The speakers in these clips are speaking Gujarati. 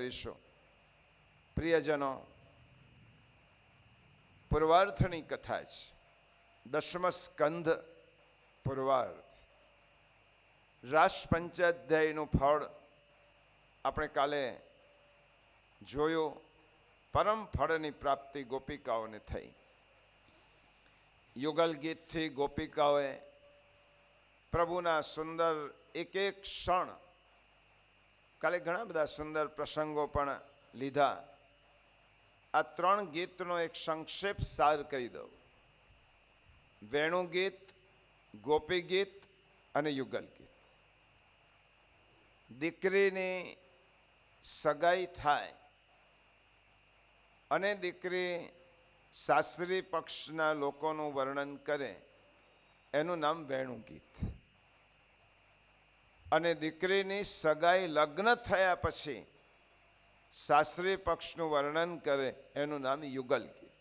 કરીશું. પ્રિયજનો, પૂર્વાર્થની કથા છે. દશમ સ્કંધ પૂર્વાર્થ. રાસ પંચાધ્યાયનું ફળ આપણે કાલે જોયું. પરમ ફળની પ્રાપ્તિ ગોપિકાઓને થઈ. યુગલ ગીતથી ગોપિકાઓએ પ્રભુના સુંદર એક એક ક્ષણ, કાલે ઘણા બધા સુંદર પ્રસંગો પણ લીધા. આ 3 ગીતનો એક સંક્ષેપ સાર કહી દઉં. વેણુગીત, ગોપી ગીત અને યુગલ ગીત. દીકરીની સગાઈ થાય અને દીકરી સાસરી પક્ષના લોકોનું વર્ણન કરે, એનું નામ વેણુગીત. અને દીકરીની સગાઈ લગ્ન થયા પછી સાસરી પક્ષનું વર્ણન કરે, એનું નામ યુગલ ગીત.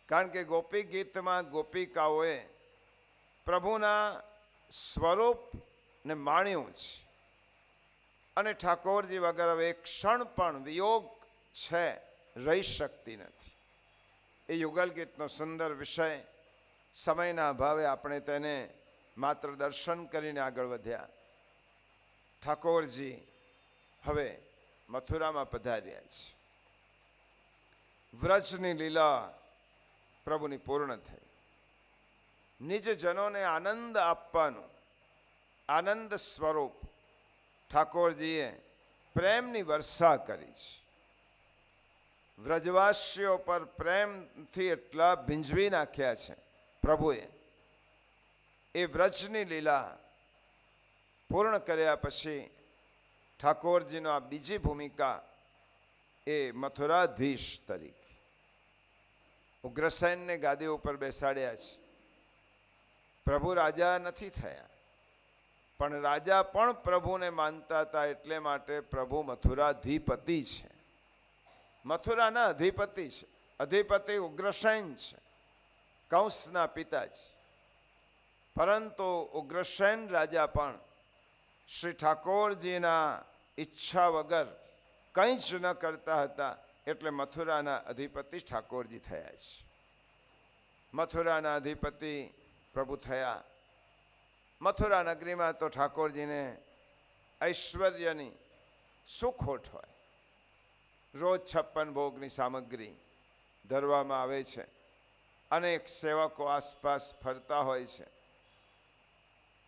કારણ કે ગોપી ગીતમાં ગોપિકાઓએ પ્રભુના સ્વરૂપને માણ્યું છે. અને ઠાકોરજી વગર હવે એક ક્ષણ પણ વિયોગ છે રહી શકતી નથી. એ યુગલ ગીતનો સુંદર વિષય. સમયના અભાવે આપણે તેને માત્ર દર્શન કરીને આગળ વધ્યા. ઠાકોરજી હવે મથુરામાં પધાર્યા છે. વ્રજની લીલા પ્રભુની પૂર્ણ થઈ. નિજજનોને આનંદ આપવાનું આનંદ સ્વરૂપ ઠાકોરજીએ પ્રેમની વર્ષા કરી છે. વ્રજવાસીઓ પર પ્રેમથી એટલા ભીંજવી નાખ્યા છે પ્રભુએ. એ વ્રજની લીલા પૂર્ણ કર્યા પછી ઠાકોરજીનો આ બીજી ભૂમિકા એ મથુરાધીશ તરીકે. ઉગ્રસેનને ગાદી ઉપર બેસાડ્યા છે. પ્રભુ રાજા નથી થયા, પણ રાજા પણ પ્રભુને માનતા હતા. એટલે માટે પ્રભુ મથુરાધિપતિ છે, મથુરાના અધિપતિ છે. અધિપતિ ઉગ્રસેન છે, કંસના પિતા છે. પરંતુ ઉગ્રસેન રાજા પણ શ્રી ઠાકોરજીના ઈચ્છા વગર કંઈ જ ન કરતા હતા. એટલે મથુરાના અધિપતિ ઠાકોરજી થયા છે. મથુરાના અધિપતિ પ્રભુ થયા. મથુરા નગરીમાં તો ઠાકોરજીને ઐશ્વર્યની શું ખોટ હોય. રોજ 56 ભોગની સામગ્રી ધરવામાં આવે છે. અનેક સેવકો આસપાસ ફરતા હોય છે.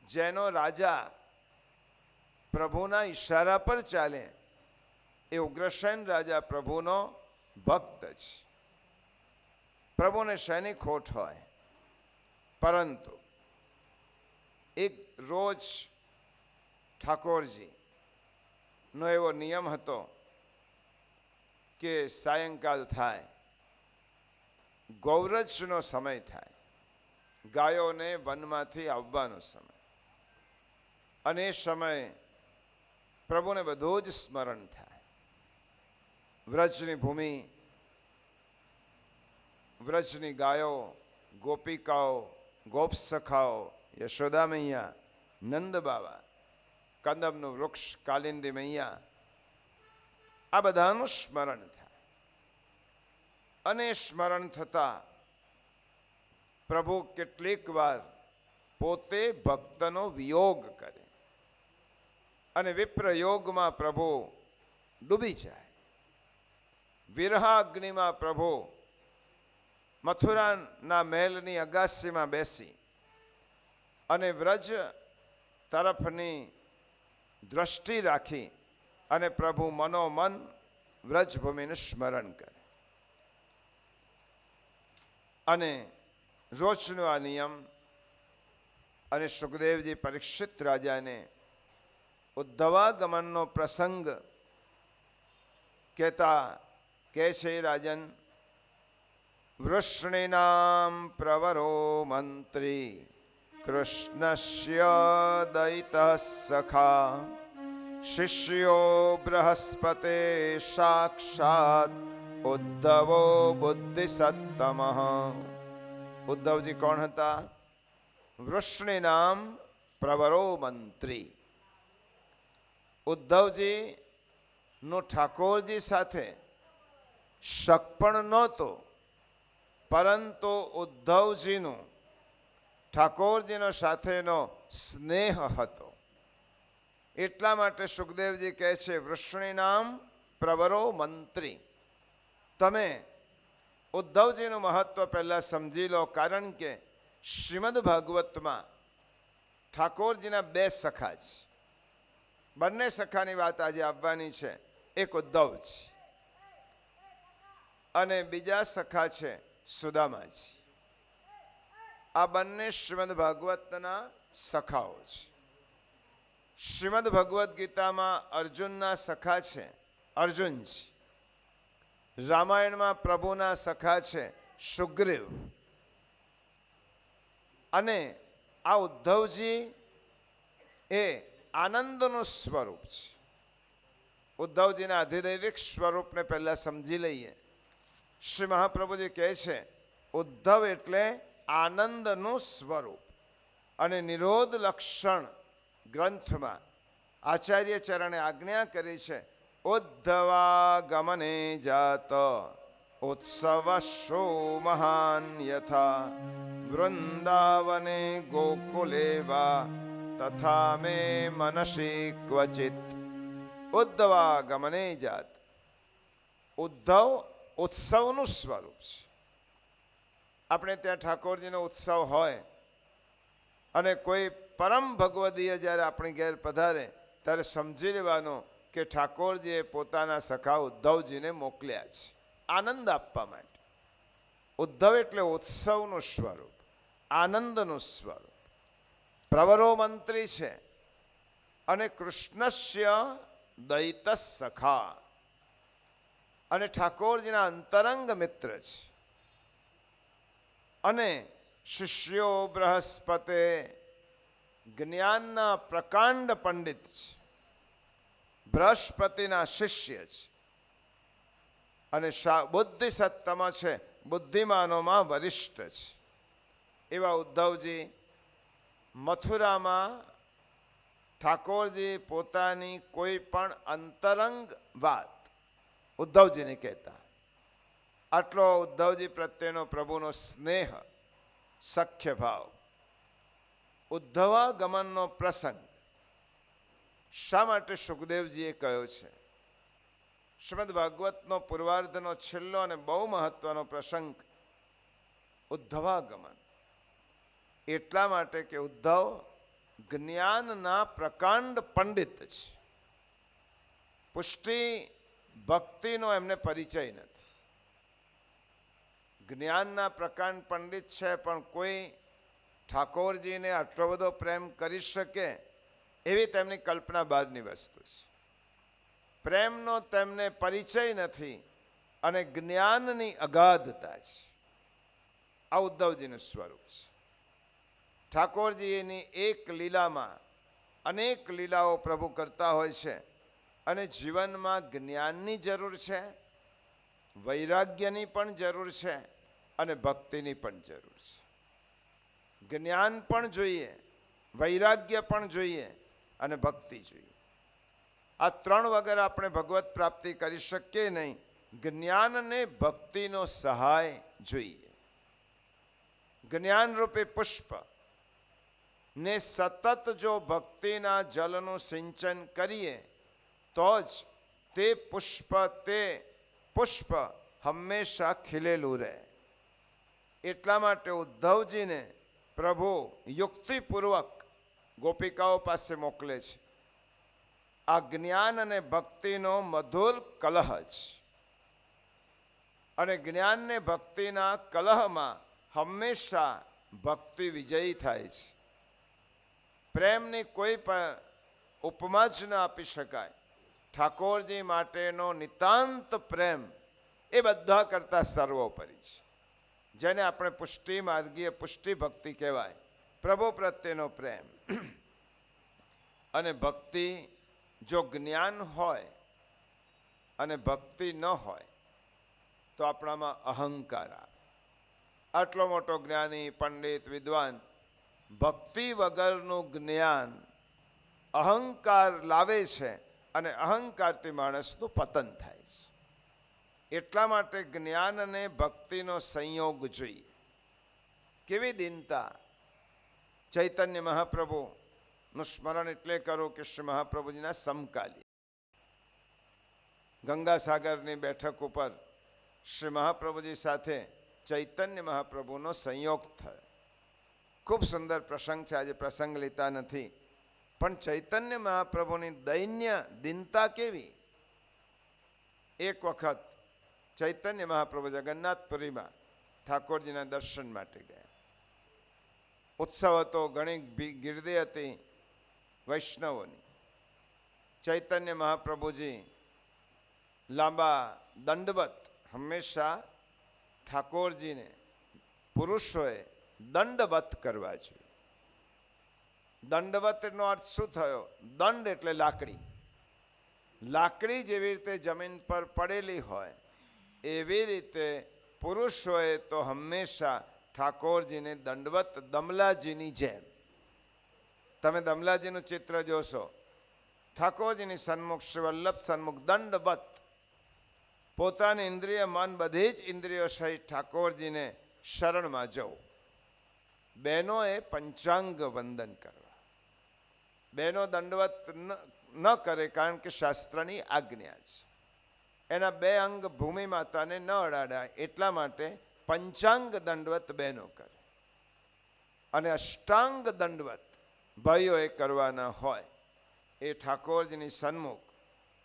જેનો રાજા પ્રભુના ઈશારા પર ચાલે, એ ઉગ્રસેન રાજા પ્રભુનો ભક્ત છે. પ્રભુને શેની ખોટ હોય. પરંતુ એક રોજ ઠાકોરજીનો એવો નિયમ હતો કે સાયંકાલ થાય, ગૌરજનો સમય થાય, ગાયોને વનમાંથી આવવાનો સમય. અને એ સમયે પ્રભુને બધું જ સ્મરણ થાય. વ્રજની ભૂમિ, વ્રજની ગાયો, ગોપિકાઓ, ગોપસખાઓ, યશોદા મૈયા, નંદ બાવા, કદમનું વૃક્ષ, કાલિંદી મૈયા, આ બધાનું સ્મરણ થાય. અને સ્મરણ થતાં પ્રભુ કેટલીક વાર પોતે ભક્તનો વિયોગ કરે અને વિપ્રયોગમાં પ્રભુ ડૂબી જાય. વિરહાગ્નિમાં પ્રભુ મથુરાના મહેલની અગાસીમાં બેસી અને વ્રજ તરફની દ્રષ્ટિ રાખી અને પ્રભુ મનોમન વ્રજભૂમિનું સ્મરણ કરે. અને રોજનો આ નિયમ. અને સુખદેવજી પરીક્ષિત રાજાને ઉદ્ધવાગમનનો પ્રસંગ કહેતા કહે છે, રાજન, વૃષ્ણિનામ પ્રવરો મંત્રી કૃષ્ણસ્ય દયિતઃ સખા શિષ્યો બૃહસ્પતે સાક્ષાત ઉદ્ધવો બુદ્ધિસત્તમઃ. ઉદ્ધવજી કોણ હતા? વૃષ્ણિનામ પ્રવરો મંત્રી. ઉદ્ધવજી નો ઠાકોરજી સાથે શક પણ નહોતો, પરંતુ ઉદ્ધવજીનો ઠાકોરજીનો સાથેનો સ્નેહ હતો. એટલા માટે સુખદેવજી કહે છે વૃષ્ણિનામ પ્રવરો મંત્રી. તમે ઉદ્ધવજીનું મહત્વ પહેલાં સમજી લો, કારણ કે શ્રીમદ ભાગવતમાં ઠાકોરજીના બે સખા છે. બંને સખાની વાત આજે આવવાની છે. એક ઉદ્ધવ છે અને બીજા સખા છે સુદામાજી. આ બંને શ્રીમદ ભાગવતના સખાઓ છે. શ્રીમદ ભગવદ્ ગીતામાં અર્જુનના સખા છે અર્જુનજી. રામાયણમાં પ્રભુના સખા છે સુગ્રીવ. અને આ ઉદ્ધવજી એ આનંદનું સ્વરૂપ છે. ઉદ્ધવજીના અધિદૈવિક સ્વરૂપને પહેલાં સમજી લઈએ. શ્રી મહાપ્રભુજી કહે છે ઉદ્ધવ એટલે આનંદનું સ્વરૂપ. અને નિરોધ લક્ષણ ગ્રંથમાં આચાર્ય ચરણે આજ્ઞા કરી છે ઉદ્ધવા ગમને જાત ઉત્સવ શો મહાન યથા વૃંદાવને ગોકુલે વા તથા મે મનસી ક્વચિત. ઉદ્ધવા ગમને જાત. ઉદ્ધવ ઉત્સવનું સ્વરૂપ છે. આપણે ત્યાં ઠાકોરજીનો ઉત્સવ હોય અને કોઈ પરમ ભગવદીય જ્યારે આપણી ઘેર પધારે ત્યારે સમજી લેવાનું કે ઠાકોરજીએ પોતાના સખા ઉદ્ધવજીને મોકલ્યા છે આનંદ આપવા માટે. ઉદ્ધવ એટલે ઉત્સવનું સ્વરૂપ, આનંદનું સ્વરૂપ. પ્રવરો મંત્રી છે અને કૃષ્ણસ્ય દૈત સખા અને ઠાકોરજીના અંતરંગ મિત્ર છે. અને શિષ્યો બૃહસ્પતે જ્ઞાનના પ્રકાંડ પંડિત છે. બૃહસ્પતિના શિષ્ય છે અને બુદ્ધિસત્તમ છે, બુદ્ધિમાનોમાં વરિષ્ઠ છે. એવા ઉદ્ધવજી મથુરામાં ઠાકોરજી પોતાની કોઈ પણ અંતરંગ વાત ઉદ્ધવજીને કહેતા. આટલો ઉદ્ધવજી પ્રત્યેનો પ્રભુનો સ્નેહ, સખ્ય ભાવ. ઉદ્ધવાગમનનો પ્રસંગ શા માટે સુખદેવજીએ કહ્યો છે? શ્રીમદ ભાગવતનો પૂર્વાર્ધનો છેલ્લો અને બહુ મહત્વનો પ્રસંગ ઉદ્ધવાગમન. એટલા માટે કે ઉદ્ધવ જ્ઞાનના પ્રકાંડ પંડિત છે. પુષ્ટિ ભક્તિનો એમને પરિચય નથી. જ્ઞાનના પ્રકાંડ પંડિત છે, પણ કોઈ ઠાકોરજીને આટલો બધો પ્રેમ કરી શકે એવી તેમની કલ્પના બહારની વસ્તુ છે. પ્રેમનો તેમને પરિચય નથી અને જ્ઞાનની અગાધતા છે. આ ઉદ્ધવજીનું સ્વરૂપ છે. ઠાકોરજીની એક લીલામાં અનેક લીલાઓ પ્રભુ કરતા હોય છે અને જીવનમાં જ્ઞાનની જરૂર છે, વૈરાગ્યની પણ જરૂર છે અને ભક્તિની પણ જરૂર છે. જ્ઞાન પણ જોઈએ, વૈરાગ્ય પણ જોઈએ અને ભક્તિ જોઈએ. આ ત્રણ વગર આપણે ભગવત પ્રાપ્તિ કરી શકીએ નહીં. જ્ઞાનને ભક્તિનો સહાય જોઈએ. જ્ઞાનરૂપે પુષ્પ ને સતત જો ભક્તિના જલનું સિંચન કરીએ તો જ તે પુષ્પ હંમેશા ખીલેલું રહે. એટલા માટે ઉદ્ધવજીને પ્રભુ યુક્તિપૂર્વક ગોપિકાઓ પાસે મોકલે છે. આ જ્ઞાન અને ભક્તિનો મધુર કલહ છે અને જ્ઞાન ને ભક્તિના કલહમાં હંમેશા ભક્તિ વિજયી થાય છે. પ્રેમની કોઈ પણ ઉપમા જ ન આપી શકાય. ઠાકોરજી માટેનો નિતાંત પ્રેમ એ બધા કરતાં સર્વોપરી છે. જેને આપણે પુષ્ટિ માર્ગીય પુષ્ટિ ભક્તિ કહેવાય. પ્રભુ પ્રત્યેનો પ્રેમ અને ભક્તિ. જો જ્ઞાન હોય અને ભક્તિ ન હોય તો આપણામાં અહંકાર આવે. આટલો મોટો જ્ઞાની પંડિત વિદ્વાન ભક્તિ વગરનું જ્ઞાન અહંકાર લાવે છે અને અહંકારથી માણસનું પતન થાય છે. એટલા માટે જ્ઞાન અને ભક્તિનો સંયોગ જોઈએ. કેવી દીનતા! ચૈતન્ય મહાપ્રભુનું સ્મરણ એટલે કરો કે શ્રી મહાપ્રભુજીના સમકાલી ગંગાસાગરની બેઠક ઉપર શ્રી મહાપ્રભુજી સાથે ચૈતન્ય મહાપ્રભુનો સંયોગ થયો. ખૂબ સુંદર પ્રસંગ છે. આજે પ્રસંગ લેતા નથી, પણ ચૈતન્ય મહાપ્રભુની દૈન્ય દીનતા કેવી! એક વખત ચૈતન્ય મહાપ્રભુ જગન્નાથપુરીમાં ઠાકોરજીના દર્શન માટે ગયા. ઉત્સવ હતો, ઘણી ગીરદી હતી વૈષ્ણવોની. ચૈતન્ય મહાપ્રભુજી લાંબા દંડવત, હંમેશા ઠાકોરજીને પુરુષોએ દંડવત કરવા જોઈએ. દંડવતનો અર્થ શું થયો? દંડ એટલે લાકડી. લાકડી જેવી રીતે જમીન પર પડેલી હોય એવી રીતે પુરુષોએ તો હંમેશા ઠાકોરજીને દંડવત, દમલાજીની જેમ. તમે દમલાજીનું ચિત્ર જોશો, ઠાકોરજીની સન્મુખ શ્રી વલ્લભ સન્મુખ દંડવત, પોતાની ઇન્દ્રિય, મન, બધી જ ઇન્દ્રિયો સહિત ઠાકોરજીને શરણમાં જવું. બહેનોએ પંચાંગ વંદન કરવા. બહેનો દંડવત ન કરે, કારણ કે શાસ્ત્રની આજ્ઞા છે. એના બે અંગ ભૂમિ માતાને ન અડાડાય, એટલા માટે પંચાંગ દંડવત બહેનો કરે. અને અષ્ટાંગ દંડવત ભાઈઓએ કરવાના હોય. એ ઠાકોરજીની સન્મુખ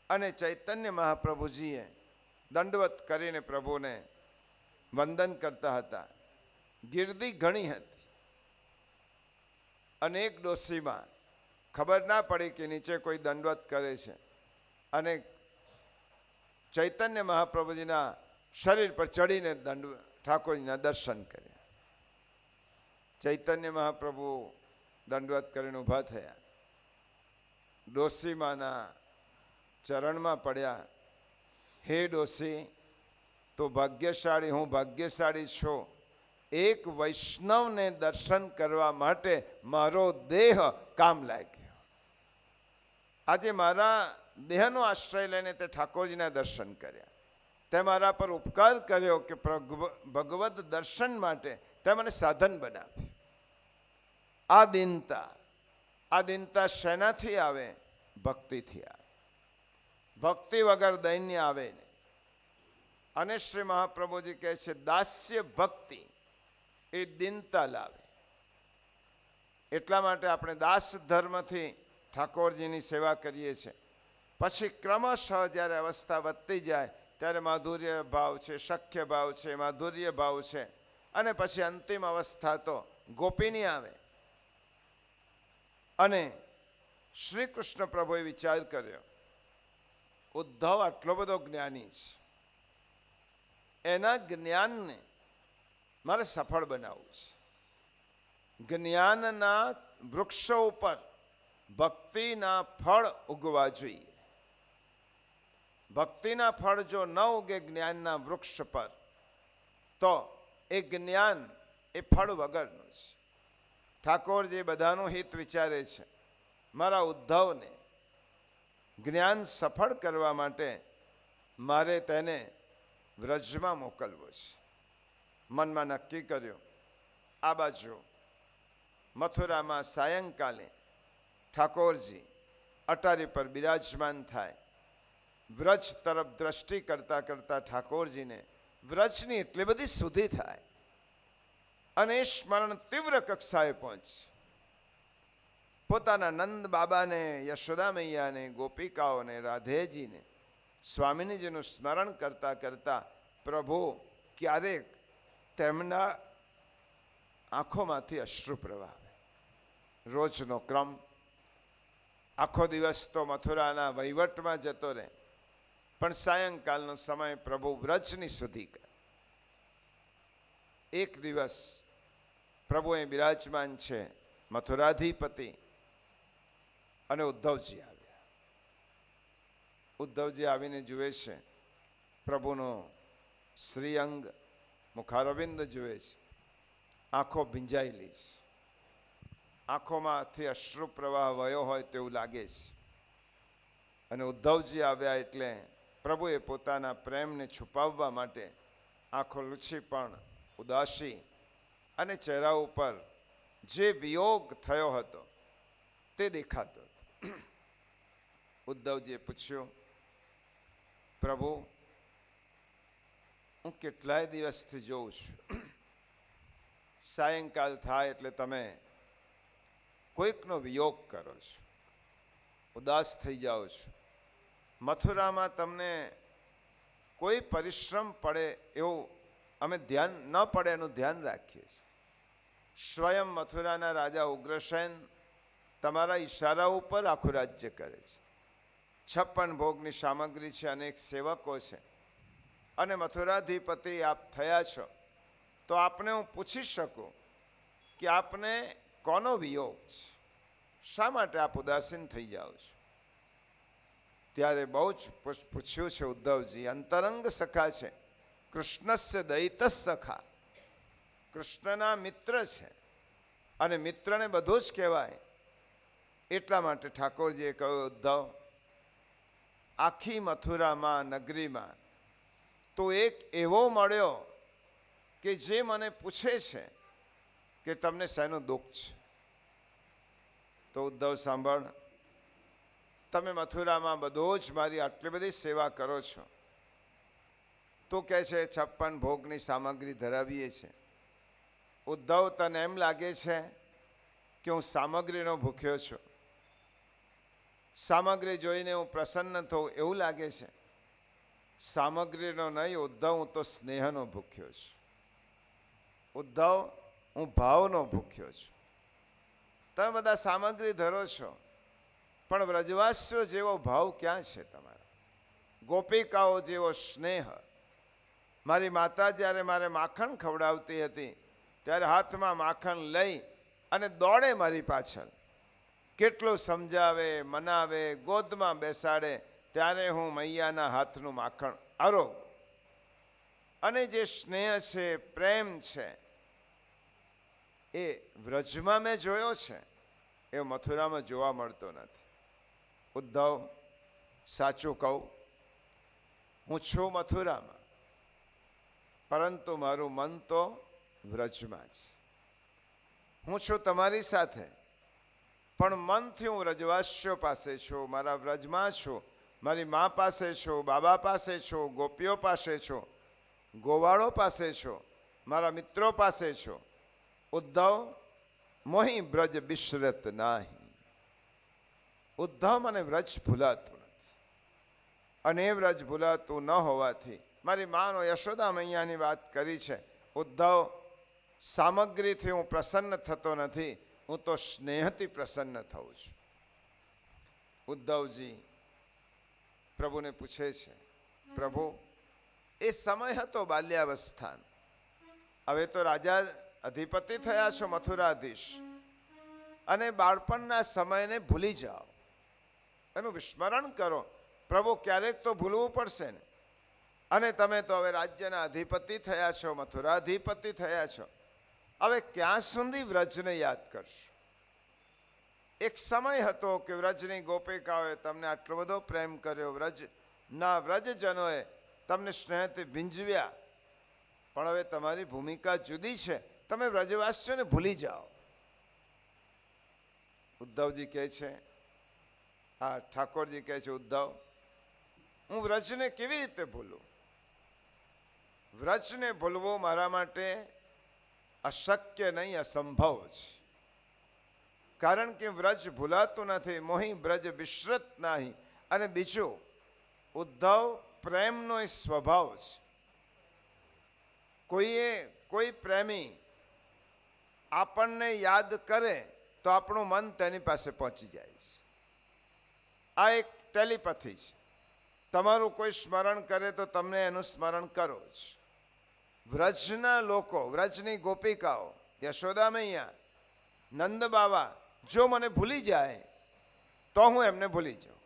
અને ચૈતન્ય મહાપ્રભુજીએ દંડવત કરીને પ્રભુને વંદન કરતા હતા. ગીરદી ઘણી હતી. અનેક ડોસીમાં ખબર ના પડી કે નીચે કોઈ દંડવત કરે છે, અને ચૈતન્ય મહાપ્રભુજીના શરીર પર ચડીને ઠાકોરજીના દર્શન કર્યા. ચૈતન્ય મહાપ્રભુ દંડવત કરીને ઊભા થયા, ડોસીમાના ચરણમાં પડ્યા. હે ડોસી, તો ભાગ્યશાળી, હું ભાગ્યશાળી છું. એક વૈષ્ણવને દર્શન કરવા માટે મારો દેહ કામ લાગ્યો. આજે મારા દેહનો આશ્રય લઈને તે ઠાકોરજીના દર્શન કર્યા. તે મારા પર ઉપકાર કર્યો કે ભગવદ દર્શન માટે તે મને સાધન બનાવ્યું. આ દીનતા શેનાથી આવે? ભક્તિથી આવે. ભક્તિ વગર દૈન્ય આવે નહીં. અને શ્રી મહાપ્રભુજી કહે છે, દાસ્ય ભક્તિ એ દીનતા લાવે. એટલા માટે આપણે દાસ ધર્મથી ઠાકોરજીની સેવા કરીએ છીએ. પછી ક્રમશઃ જ્યારે અવસ્થા વધતી જાય ત્યારે માધુર્ય ભાવ છે, શક્ય ભાવ છે, માધુર્ય ભાવ છે, અને પછી અંતિમ અવસ્થા તો ગોપીની આવે. અને શ્રી કૃષ્ણ પ્રભુએ વિચાર કર્યો, ઉદ્ધવ આટલો બધો જ્ઞાની છે, એના જ્ઞાનને મારે સફળ બનાવવું છે. જ્ઞાનના વૃક્ષો ઉપર ભક્તિના ફળ ઉગવા જોઈએ. ભક્તિના ફળ જો ન ઉગે જ્ઞાનના વૃક્ષ પર, તો એ જ્ઞાન એ ફળ વગરનું છે. ઠાકોરજી બધાનું હિત વિચારે છે. મારા ઉદ્ધવને જ્ઞાન સફળ કરવા માટે મારે તેને વ્રજમાં મોકલવો છે. મનમાં નક્કી કર્યું. આ બાજુ મથુરામાં સાયંકાલે ઠાકોરજી અટારી પર બિરાજમાન થાય. વ્રજ તરફ દ્રષ્ટિ કરતા કરતા ઠાકોરજીને વ્રજની એટલી બધી સુધિ થાય અને એ સ્મરણ તીવ્ર કક્ષાએ પહોંચે. પોતાના નંદ બાબાને, યશોદા મૈયાને, ગોપિકાઓને, રાધેજીને, સ્વામિનીજીનું સ્મરણ કરતા કરતા પ્રભુ ક્યારેક તેમના આંખોમાંથી અશ્રુ પ્રવાહ આવે. રોજનો ક્રમ. આખો દિવસ તો મથુરાના વહીવટમાં જતો રહે, પણ સાયંકાલનો સમય પ્રભુ વ્રજની સુધી કરે. એક દિવસ પ્રભુ એ બિરાજમાન છે, મથુરાધિપતિ, અને ઉદ્ધવજી આવ્યા. ઉદ્ધવજી આવીને જુએ છે પ્રભુનો શ્રીઅંગ, મુખારવિંદ જુએ છે. આંખો ભીંજાયેલી છે. આંખોમાંથી અશ્રુ પ્રવાહ વયો હોય તેવું લાગે છે. અને ઉદ્ધવજી આવ્યા એટલે પ્રભુએ પોતાના પ્રેમને છુપાવવા માટે આંખો લૂછી પણ ઉદાસી અને ચહેરા ઉપર જે વિયોગ થયો હતો તે દેખાતો હતો. ઉદ્ધવજીએ પૂછ્યું, પ્રભુ, હું કેટલાય દિવસથી જોઉં છું, સાયંકાલ થાય એટલે તમે કોઈકનો વિયોગ કરો છો, ઉદાસ થઈ જાઓ છો. મથુરામાં તમને કોઈ પરિશ્રમ પડે એવું અમે ધ્યાન ન પડે એનું ધ્યાન રાખીએ છીએ. સ્વયં મથુરાના રાજા ઉગ્રસેન તમારા ઈશારા ઉપર આખું રાજ્ય કરે છે. 56 ભોગની સામગ્રી છે, અનેક સેવકો છે, અને મથુરાધિપતિ આપ થયા છો તો આપને હું પૂછી શકું કે આપને કોનો વિયોગ છે? શા માટે આપ ઉદાસીન થઈ જાઓ છો? ત્યારે બહુ જ પૂછ્યું છે ઉદ્ધવજી. અંતરંગ સખા છે, કૃષ્ણસ્ય દયિત સખા, કૃષ્ણના મિત્ર છે અને મિત્રને બધું જ કહેવાય. એટલા માટે ઠાકોરજીએ કહ્યું, ઉદ્ધવ, આખી મથુરામાં નગરીમાં તો એક એવો મળ્યો કે જે મને પૂછે છે કે તમને શેનું દુઃખ છે. તો ઉદ્ધવ સાંભળ, તમે મથુરામાં બધો જ મારી આટલી બધી સેવા કરો છો, તો કહે છે 56 ભોગની સામગ્રી ધરાવીએ છે. ઉદ્ધવ, તને એમ લાગે છે કે હું સામગ્રીનો ભૂખ્યો છું? સામગ્રી જોઈને હું પ્રસન્ન થઉં એવું લાગે છે? સામગ્રીનો નહીં ઉદ્ધવ, હું તો સ્નેહનો ભૂખ્યો છું. ઉદ્ધવ, હું ભાવનો ભૂખ્યો છું. તમે બધા સામગ્રી ધરો છો, પણ વ્રજવાસીઓ જેવો ભાવ ક્યાં છે તમારા? ગોપિકાઓ જેવો સ્નેહ. મારી માતા જ્યારે મારે માખણ ખવડાવતી હતી ત્યારે હાથમાં માખણ લઈ અને દોડે મારી પાછળ. કેટલું સમજાવે, મનાવે, ગોદમાં બેસાડે, ત્યારે હું મૈયાના હાથનું માખણ આરોગ. અને જે સ્નેહ છે, પ્રેમ છે, એ વ્રજમાં મેં જોયો છે, એ મથુરામાં જોવા મળતો નથી. ઉદ્ધવ, સાચું કહું, હું છું મથુરામાં, પરંતુ મારું મન તો વ્રજમાં છે. હું છું તમારી સાથે, પણ મનથી હું વ્રજવાસીઓ પાસે છું, મારા વ્રજમાં છું, મારી મા પાસે છું, બાબા પાસે છું, ગોપીઓ પાસે છું, ગોવાળો પાસે છું, મારા મિત્રો પાસે છું. ઉદ્ધવ, મોહી બ્રજ બિશ્રત નાહી. ઉદ્ધવ, મને વ્રજ ભૂલાતું નથી, અને એ વ્રજ ભૂલાતું ન હોવાથી મારી માનો યશોદા મૈયાની વાત કરી છે. ઉદ્ધવ, સામગ્રીથી હું પ્રસન્ન થતો નથી, હું તો સ્નેહથી પ્રસન્ન થઉં છું. ઉદ્ધવજી પ્રભુને પૂછે છે, પ્રભુ, એ સમય હતો બાલ્યાવસ્થાનો, હવે તો રાજા અધિપતિ થયા છો, મથુરાધીશ, અને બાળપણના સમયને ભૂલી જાઓ, એનું વિસ્મરણ કરો. પ્રભુ, ક્યારેક તો ભૂલવું પડશે ને. અને તમે તો હવે રાજ્યના અધિપતિ થયા છો, મથુરાધિપતિ થયા છો, હવે ક્યાં સુધી વ્રજને યાદ કરશો? એક સમય હતો કે વ્રજની ગોપિકાઓએ તમને આટલો બધો પ્રેમ કર્યો, વ્રજજનોએ તમને સ્નેહથી ભીંજવ્યા, પણ હવે તમારી ભૂમિકા જુદી છે, તમે વ્રજવાસીઓને ભૂલી જાઓ. ઉદ્ધવજી કહે છે, હા, ઠાકોરજી કહે છે, ઉદ્ધવ, હું વ્રજને કેવી રીતે ભૂલું? વ્રજને ભૂલવું મારા માટે અશક્ય નહીં, અસંભવ છે. કારણ કે વ્રજ ભૂલાતું નથી, મોહી બ્રજ બિશ્રત નાહી. અને બીજું, ઉદ્ધવ, પ્રેમનો એ સ્વભાવ છે. કોઈ પ્રેમી આપણને યાદ કરે તો આપણું મન તેની પાસે પહોંચી જાય છે. આ એક ટેલિપથી છે. તમારું કોઈ સ્મરણ કરે તો તમને એનું સ્મરણ કરો જ. વ્રજના લોકો, વ્રજની ગોપિકાઓ, યશોદા મૈયા, નંદ બાવા જો મને ભૂલી જાય તો હું એમને ભૂલી જાઉં.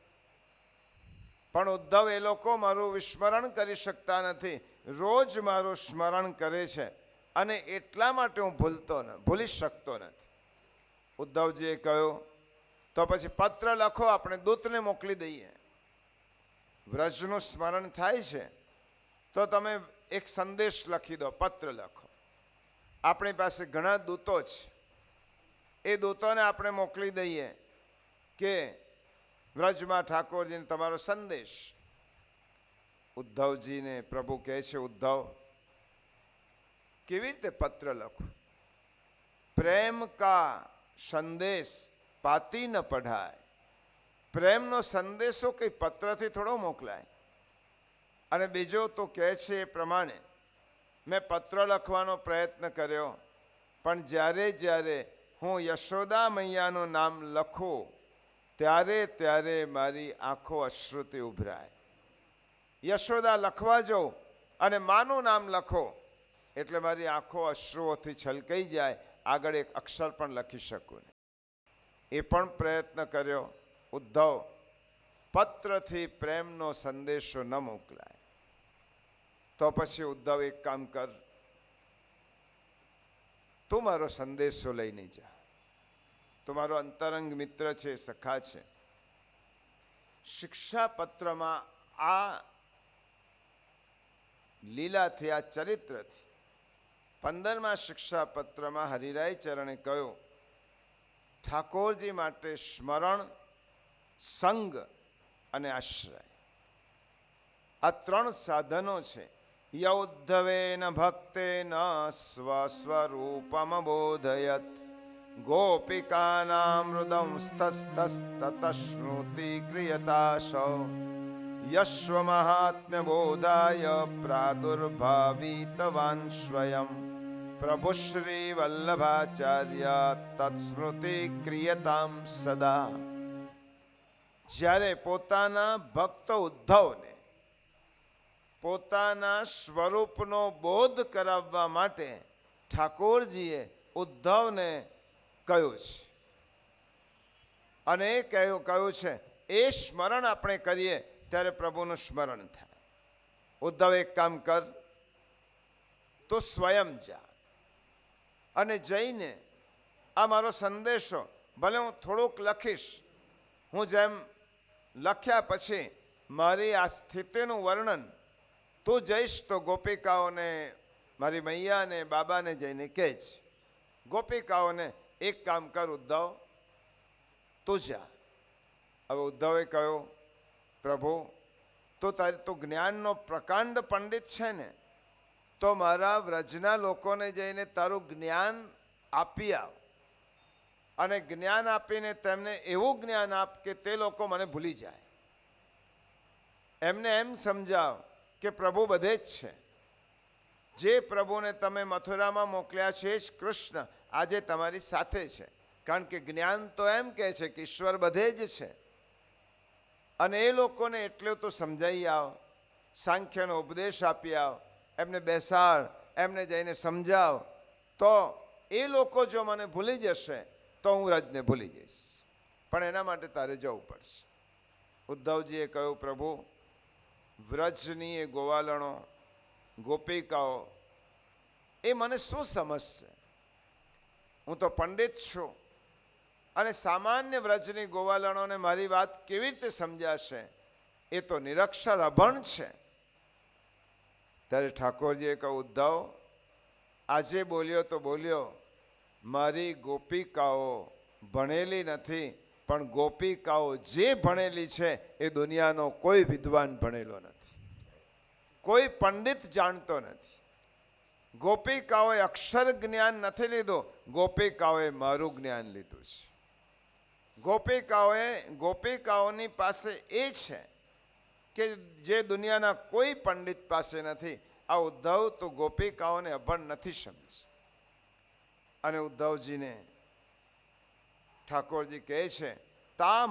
પણ ઉદ્ધવ, એ લોકો મારું વિસ્મરણ કરી શકતા નથી, રોજ મારું સ્મરણ કરે છે, અને એટલા માટે હું ભૂલી શકતો નથી. ઉદ્ધવજીએ કહ્યું, તો પછી પત્ર લખો, આપણે દૂતને મોકલી દઈએ. વ્રજનું સ્મરણ થાય છે તો તમે એક સંદેશ લખી દો, પત્ર લખો. આપણી પાસે ઘણા દૂતો છે, એ દૂતોને આપણે મોકલી દઈએ કે વ્રજમાં ઠાકોરજીને તમારો સંદેશ. ઉદ્ધવજીને પ્રભુ કહે છે, ઉદ્ધવ કેવી રીતે પત્ર લખો? પ્રેમ કા સંદેશ પાતી ન પઢાય. પ્રેમનો સંદેશો કંઈ પત્રથી થોડો મોકલાય. અને બીજો તો કહે છે એ પ્રમાણે મેં પત્ર લખવાનો પ્રયત્ન કર્યો, પણ જ્યારે જ્યારે હું યશોદા મૈયાનું નામ લખું ત્યારે ત્યારે મારી આંખો અશ્રુથી ઉભરાય. યશોદા લખવા જાઉં અને માનું નામ લખો એટલે મારી આંખો અશ્રુઓથી છલકાઈ જાય, આગળ એક અક્ષર પણ લખી શકું નહીં. એ પણ પ્રયત્ન કર્યો. ઉદ્ધવ, પત્રથી પ્રેમનો સંદેશો ન મોકલાય. તો પછી ઉદ્ધવ એક કામ કર, તું મારો સંદેશો લઈને જા. તું મારો અંતરંગ મિત્ર છે, સખા છે. શિક્ષાપત્રમાં આ લીલાથી, આ ચરિત્રથી 15મા શિક્ષાપત્રમાં હરિરાય ચરણે કહ્યું, ઠાકોરજી માટે સ્મરણ, સંગ અને આશ્રય, આ 3 સાધનો છે. યૌદ્ધવેન ભક્તેન સ્વસ્વરૂપમ બોધયત ગોપિકાનામ હૃદં સ્તસ્તસ્તત સ્મૃતિ ક્રિયતાશ યશ્વ મહાત્મ્ય બોધાય પ્રાદુર્ભાવિતવાન સ્વયં પ્રભુ શ્રી વલ્લભાચાર્ય તત્સ્મૃતિ ક્રિયતામ સદા. જ્યારે પોતાના ભક્ત ઉદ્ધવને પોતાના સ્વરૂપનો બોધ કરાવવા માટે ઠાકોરજીએ ઉદ્ધવને કહ્યું છે, અને એ કહ્યું છે એ સ્મરણ આપણે કરીએ ત્યારે પ્રભુનું સ્મરણ થાય. ઉદ્ધવ, એક કામ કર, તો સ્વયં જા અને જઈને આ મારો સંદેશો, ભલે હું થોડુંક લખીશ, હું જેમ લખ્યા પછી મારી આ સ્થિતિનું વર્ણન તું જઈશ તો ગોપિકાઓને, મારી મૈયાને, બાબાને જઈને કહેજ. ગોપિકાઓને એક કામ કર ઉદ્ધવ, તું જા. હવે ઉદ્ધવે કહ્યું, પ્રભુ તો તારી તો જ્ઞાનનો પ્રકાંડ પંડિત છે ને, તો મારા વ્રજના લોકોને જઈને તારું જ્ઞાન આપી આવ, અને જ્ઞાન આપીને તેમને એવું જ્ઞાન આપ કે તે લોકો મને ભૂલી જાય. એમને એમ સમજાવ કે પ્રભુ બધે જ છે. જે પ્રભુને તમે મથુરામાં મોકલ્યા છે એ જ કૃષ્ણ આજે તમારી સાથે છે. કારણ કે જ્ઞાન તો એમ કહે છે કે ઈશ્વર બધે જ છે. અને એ લોકોને એટલું તો સમજાવી આવ, સાંખ્યનો ઉપદેશ આપી આવ, એમને બેસાડ, એમને જઈને સમજાવ, તો એ લોકો જો મને ભૂલી જશે તો હું વ્રજને ભૂલી જઈશ. પણ એના માટે તારે જવું પડશે. ઉદ્ધવજીએ કહ્યું, પ્રભુ વ્રજની એ ગોવાલણો, ગોપિકાઓ, એ મને શું સમજશે? હું તો પંડિત છું, અને સામાન્ય વ્રજની ગોવાલણોને મારી વાત કેવી રીતે સમજાશે? એ તો નિરક્ષર અભણ છે. ત્યારે ઠાકોરજીએ કહ્યું, ઉદ્ધવ આજે બોલ્યો તો બોલ્યો, મારી ગોપિકાઓ ભણેલી નથી, પણ ગોપિકાઓ જે ભણેલી છે એ દુનિયાનો કોઈ વિદ્વાન ભણેલો નથી, કોઈ પંડિત જાણતો નથી. ગોપિકાઓએ અક્ષર જ્ઞાન નથી લીધું, ગોપિકાઓએ મારું જ્ઞાન લીધું છે. ગોપિકાઓની પાસે એ છે કે જે દુનિયાના કોઈ પંડિત પાસે નથી. આ ઉદ્ધવ તો ગોપિકાઓને અભણ નથી સમજ. અને ઉદ્ધવજીને ઠાકોરજી કહે છે, તા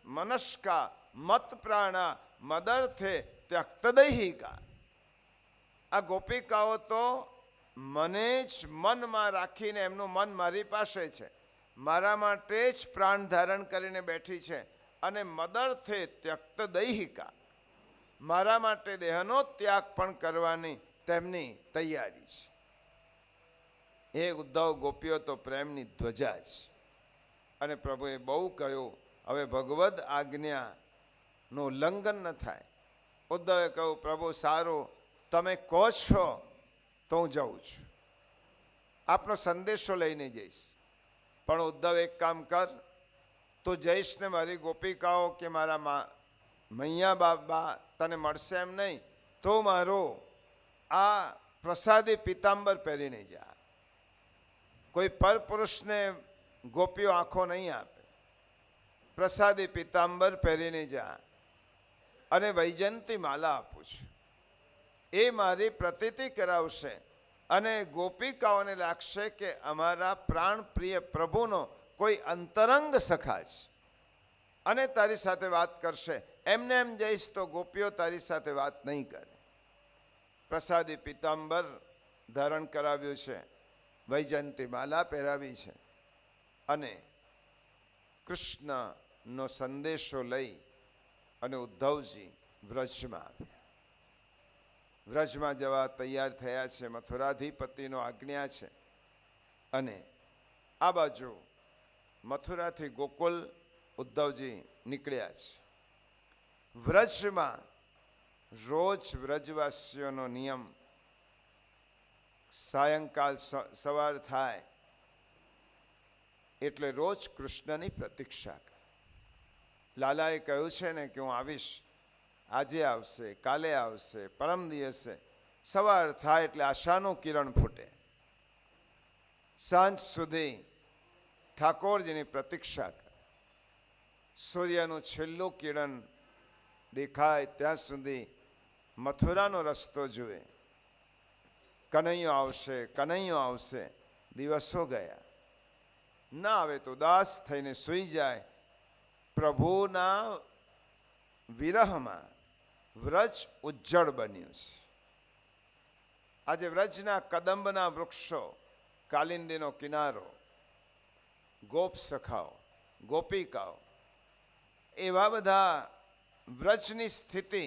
મનસ્કા મત પ્રાણા મદર્થે ત્યક્તદૈહિકા. આ ગોપિકાઓ તો મને જ મનમાં રાખીને, એમનું મન મારી પાસે છે, મારા માટે જ પ્રાણ ધારણ કરીને બેઠી છે. અને મદર્થે ત્યક્તદૈહિકા, મારા માટે દેહનો ત્યાગ પણ કરવાની તેમની તૈયારી છે. એ ઉદ્ધવ, ગોપીઓ તો પ્રેમની ધ્વજા છે. અને પ્રભુએ બહુ કહ્યું, હવે ભગવદ આજ્ઞાનું ઉલ્લંઘન ન થાય. ઉદ્ધવે કહ્યું, પ્રભુ સારું, તમે કહો છો તો હું જાઉં છું, આપનો સંદેશો લઈને જઈશ. પણ ઉદ્ધવ, એક કામ કર, તું જઈશ ને મારી ગોપિકાઓ કે મારા મૈયા બાબા તને મળશે એમ નહીં, તો મારો આ પ્રસાદી પિતાંબર પહેરીને જા. કોઈ પરપુરુષને ગોપીઓ આંખો નહીં આપે. પ્રસાદી પિતાંબર પહેરીને જા અને વૈજયંતી માલા આપું છું. એ મારી પ્રતીતિ કરાવશે અને ગોપિકાઓને લાગશે કે અમારા પ્રાણ પ્રિય પ્રભુનો કોઈ અંતરંગ સખા છે અને તારી સાથે વાત કરશે. એમને એમ જઈશ તો ગોપીઓ તારી સાથે વાત નહીં કરે. પ્રસાદી પિતાંબર ધારણ કરાવ્યું છે, વૈજયંતી માલા પહેરાવી છે અને કૃષ્ણનો સંદેશો લઈ અને ઉદ્ધવજી વ્રજમાં આવ્યા. વ્રજમાં જવા તૈયાર થયા છે. મથુરાધિપતિનો આજ્ઞા છે અને આ બાજુ મથુરાથી ગોકુલ ઉદ્ધવજી નીકળ્યા છે. વ્રજમાં રોજ વ્રજવાસીઓનો નિયમ, સાયંકાલ સવાર થાય એટલે રોજ કૃષ્ણની પ્રતીક્ષા કરે. લાલાએ કહ્યું છે ને કે હું આવીશ, આજે આવશે, કાલે આવશે, પરમ દિવસે. સવાર થાય એટલે આશાનું કિરણ ફૂટે. સાંજ સુધી ઠાકોરજીની પ્રતીક્ષા કરે. સૂર્યનું છેલ્લું કિરણ દેખાય ત્યાં સુધી મથુરાનો રસ્તો જુએ. કનૈયો આવશે, કનૈયો આવશે. દિવસો ગયા, ના આવે તો ઉદાસ થઈને સૂઈ જાય. પ્રભુના વિરહમાં વ્રજ ઉજ્જળ બન્યું છે. આજે વ્રજના કદંબના વૃક્ષો, કાલિંદીનો કિનારો, ગોપ સખાઓ, ગોપિકાઓ, એવા બધા વ્રજની સ્થિતિ,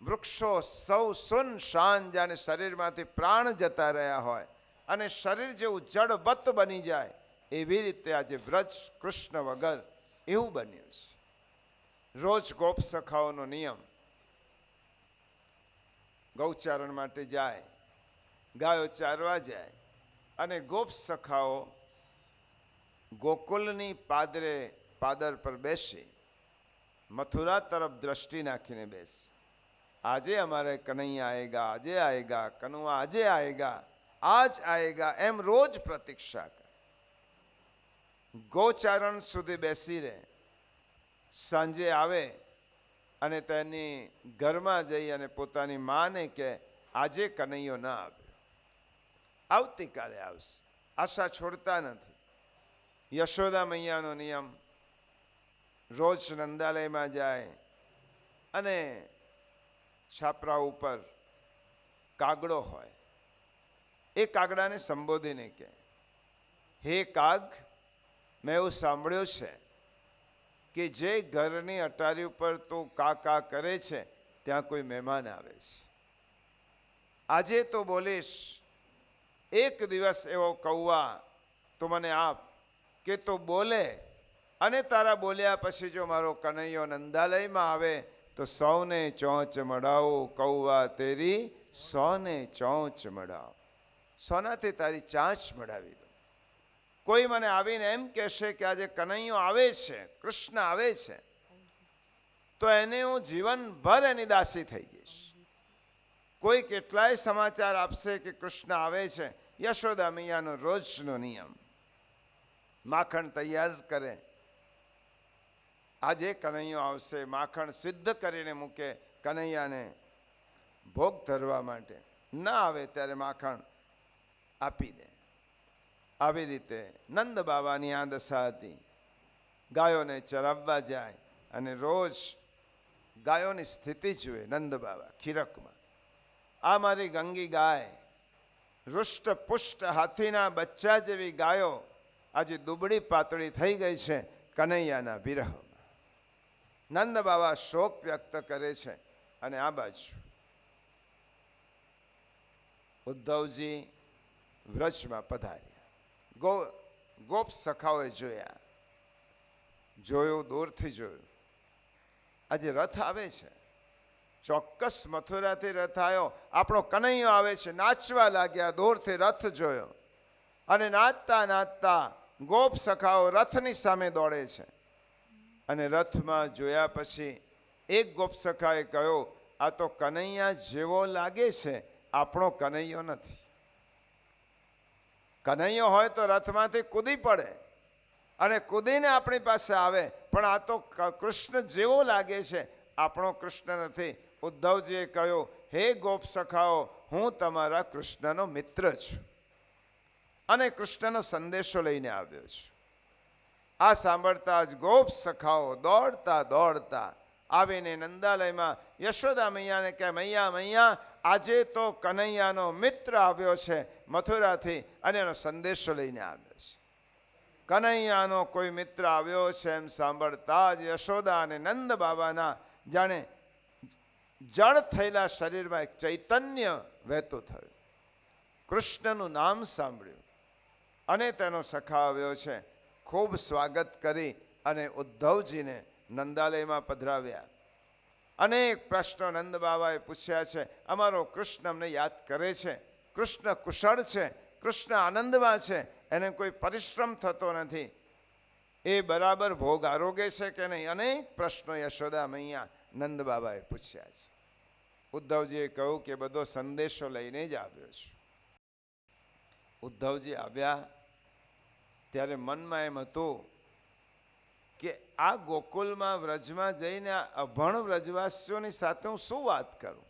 વૃક્ષો સૌ સુન શાન, જાણે શરીરમાંથી પ્રાણ જતા રહ્યા હોય અને શરીર જેવું જડવત બની જાય એવી રીતે આજે વ્રજ કૃષ્ણ વગર એવું બન્યું છે. રોજ ગોપ સખાઓનો નિયમ, ગૌચારણ માટે જાય, ગાયો ચારવા જાય અને ગોપ સખાઓ ગોકુલની પાદર પર બેસી મથુરા તરફ દ્રષ્ટિ નાખીને બેસે. આજે અમારે કનૈયા આએગા, આજે આએગા, કનુઆ આજે આએગા, આજ આએગા, એમ રોજ પ્રતીક્ષા કરે. ગોચારણ સુધી બેસી રહે. સાંજે આવે અને તેની ઘરમાં જઈ અને પોતાની માને કે આજે કનૈયો ના આવ્યો, આવતીકાલે આવશે. આશા છોડતા નથી. યશોદા મૈયાનો નિયમ, રોજ નંદાલયમાં જાય અને છાપરા ઉપર કાગડો હોય, એ કાગડાને સંબોધીને કહે, હે કાગ, મેં એવું સાંભળ્યું છે કે જે ઘરની અટારી ઉપર તું કા કા કરે છે ત્યાં કોઈ મહેમાન આવે છે. આજે તો બોલીશ, એક દિવસ એવો કૌવા તું મને આપ કે તું બોલે અને તારા બોલ્યા પછી જો મારો કનૈયો નંદાલયમાં આવે તો સૌને ચોંચ મડાવું. કૌવા તેરી સૌને ચોંચ મડાવ. સોનાથી તારી ચાંચ મડાવી દો. કોઈ મને આવીને એમ કહેશે કે આજે કનૈયો આવે છે, કૃષ્ણ આવે છે, તો એને હું જીવનભર એની દાસી થઈ જઈશ. કોઈ કેટલાય સમાચાર આપશે કે કૃષ્ણ આવે છે. યશોદા મૈયાનો રોજનો નિયમ. માખણ તૈયાર કરે, આજે કનૈયો આવશે. માખણ સિદ્ધ કરીને મૂકે કનૈયાને ભોગ ધરવા માટે. ના આવે ત્યારે માખણ આપી દે. આવી રીતે નંદ બાબાની આ દશા હતી. ગાયોને ચરાવવા જાય અને રોજ ગાયોની સ્થિતિ જુએ નંદ બાબા ખીરકમાં. આ મારી ગંગી ગાય, હૃષ્ટ પુષ્ટ હાથીના બચ્ચા જેવી ગાયો આજે દુબળી પાતળી થઈ ગઈ છે કનૈયાના વિરહમાં. નંદ બાબા શોક વ્યક્ત કરે છે અને આ બાજુ ઉદ્ધવજી વ્રજમાં પધાર્યા. ગોપ સખાઓએ જોયું, દૂરથી જોયું. આજે રથ આવે છે ચોક્કસ મથુરાથી રથ આવ્યો, આપણો કનૈયો આવે છે, નાચવા લાગ્યા, દૂરથી રથ જોયો અને નાચતા નાચતા ગોપ સખાઓ રથની સામે દોડે છે. અને રથમાં જોયા પછી એક ગોપ સખાએ કહ્યું, આ તો કનૈયા જેવો લાગે છે, આપણો કનૈયો નથી. કનૈયો હોય તો રથમાંથી કૂદી પડે અને કૂદીને આપણી પાસે આવે, પણ આ તો કૃષ્ણ જેવો લાગે છે, આપણો કૃષ્ણ નથી. ઉદ્ધવજીએ કહ્યું, હે ગોપ સખાઓ, હું તમારા કૃષ્ણનો મિત્ર છું અને કૃષ્ણનો સંદેશો લઈને આવ્યો છું. આ સાંભળતા જ ગોપ સખાઓ દોડતા દોડતા આવીને નંદાલયમાં યશોદા મૈયાને કહે, મૈયા મૈયા, આજે તો કનૈયાનો મિત્ર આવ્યો છે મથુરાથી અને એનો સંદેશો લઈને આવ્યો છે. કનૈયાનો કોઈ મિત્ર આવ્યો છે એમ સાંભળતા જ યશોદા અને નંદ બાબાના જાણે જળ થયેલા શરીરમાં એક ચૈતન્ય વહેતું થયું. કૃષ્ણનું નામ સાંભળ્યું અને તેનો સખા આવ્યો છે. ખૂબ સ્વાગત કરી અને ઉદ્ધવજીને નંદાલયમાં પધરાવ્યા. અનેક પ્રશ્નો નંદ બાબાએ પૂછ્યા છે. અમારો કૃષ્ણ અમને યાદ કરે છે, કૃષ્ણ કુશળ છે, કૃષ્ણ આનંદમાં છે, એને કોઈ પરિશ્રમ થતો નથી, એ બરાબર ભોગ આરોગે છે કે નહીં? અનેક પ્રશ્નો યશોદા મૈયા નંદ બાબાએ પૂછ્યા છે. ઉદ્ધવજીએ કહ્યું કે બધો સંદેશો લઈને જ આવ્યો છું. ઉદ્ધવજી આવ્યા ત્યારે મનમાં એમ હતું કે આ ગોકુલમાં વ્રજમાં જઈને આ અભણ વ્રજવાસીઓની સાથે હું શું વાત કરું?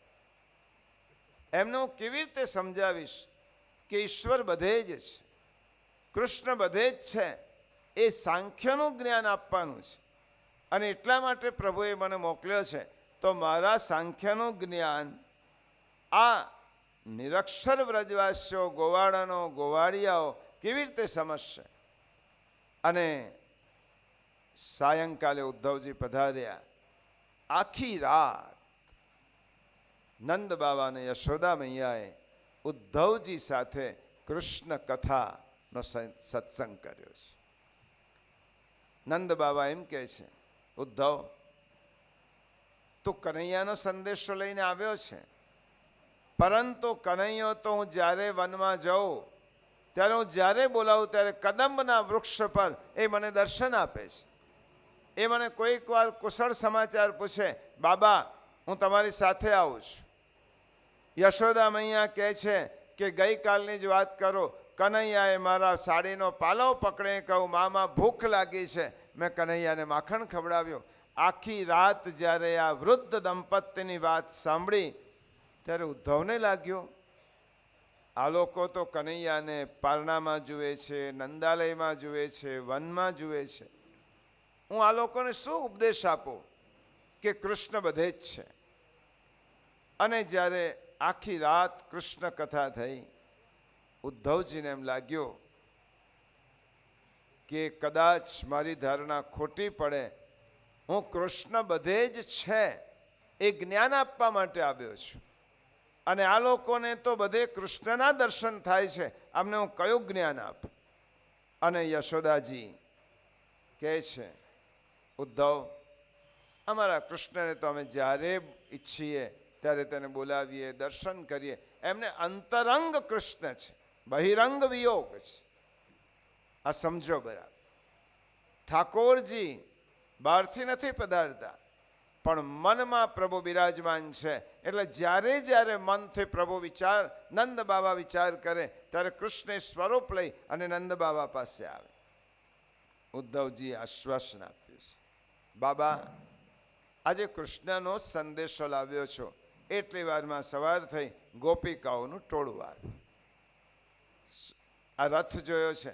એમને હું કેવી રીતે સમજાવીશ કે ઈશ્વર બધે જ છે, કૃષ્ણ બધે જ છે? એ સાંખ્યનું જ્ઞાન આપવાનું છે અને એટલા માટે પ્રભુએ મને મોકલ્યો છે. તો મારા સાંખ્યનું જ્ઞાન આ નિરક્ષર વ્રજવાસીઓ, ગોવાળાનો, ગોવાળિયાઓ કેવી રીતે સમજશે? અને સાયંકાલે ઉદ્ધવજી પધાર્યા. આખી રાત નંદ બાબા અને યશોદા મૈયાએ ઉદ્ધવજી સાથે કૃષ્ણ કથાનો સત્સંગ કર્યો છે. નંદ બાબા એમ કહે છે, ઉદ્ધવ, તું કનૈયાનો સંદેશો લઈને આવ્યો છે, પરંતુ કનૈયો તો હું જ્યારે વનમાં જાઉં ત્યારે હું જ્યારે બોલાવું ત્યારે કદંબના વૃક્ષ પર એ મને દર્શન આપે છે. એ મને કોઈક વાર કુશળ સમાચાર પૂછે, બાબા હું તમારી સાથે આવું છું. યશોદા મૈયા કહે છે કે ગઈકાલની જ વાત કરો, કનૈયાએ મારા સાડીનો પાલવ પકડે, કહું મામા ભૂખ લાગી છે, મેં કનૈયાને માખણ ખવડાવ્યું. આખી રાત જ્યારે આ વૃદ્ધ દંપતીની વાત સાંભળી ત્યારે ઉદ્ધવને લાગ્યું, આ લોકો તો કનૈયાને પારણામાં જુએ છે, નંદાલયમાં જુએ છે, વનમાં જુએ છે. હું આ લોકોને શું ઉપદેશ આપું કે કૃષ્ણ બધે જ છે? અને જ્યારે આખી રાત કૃષ્ણ કથા થઈ, ઉદ્ધવજીને એમ લાગ્યું કે કદાચ મારી ધારણા ખોટી પડે, હું કૃષ્ણ બધે જ છે એ જ્ઞાન આપવા માટે આવ્યો છું અને આ લોકોને તો બધે કૃષ્ણના દર્શન થાય છે, અમને હું કયું જ્ઞાન આપું? અને યશોદાજી કહે છે, ઉદ્ધવ, અમારા કૃષ્ણને તો અમે જ્યારે ઈચ્છીએ ત્યારે તેને બોલાવીએ, દર્શન કરીએ. એમને અંતરંગ કૃષ્ણ છે, બહિરંગ વિયોગ છે. આ સમજો બરાબર. ઠાકોરજી બહારથી નથી પધારતા, પણ મનમાં પ્રભુ બિરાજમાન છે. એટલે જ્યારે જ્યારે મનથી પ્રભુ વિચાર, નંદ બાબા વિચાર કરે ત્યારે કૃષ્ણે સ્વરૂપ લઈ અને નંદ બાબા પાસે આવે. ઉદ્ધવજીએ આશ્વાસન આપ્યું છે, બાબા આજે કૃષ્ણનો સંદેશો લાવ્યો છો. એટલી વારમાં સવાર થઈ ગોપિકાઓનું ટોળું આવ્યું. આ રથ જોયો છે,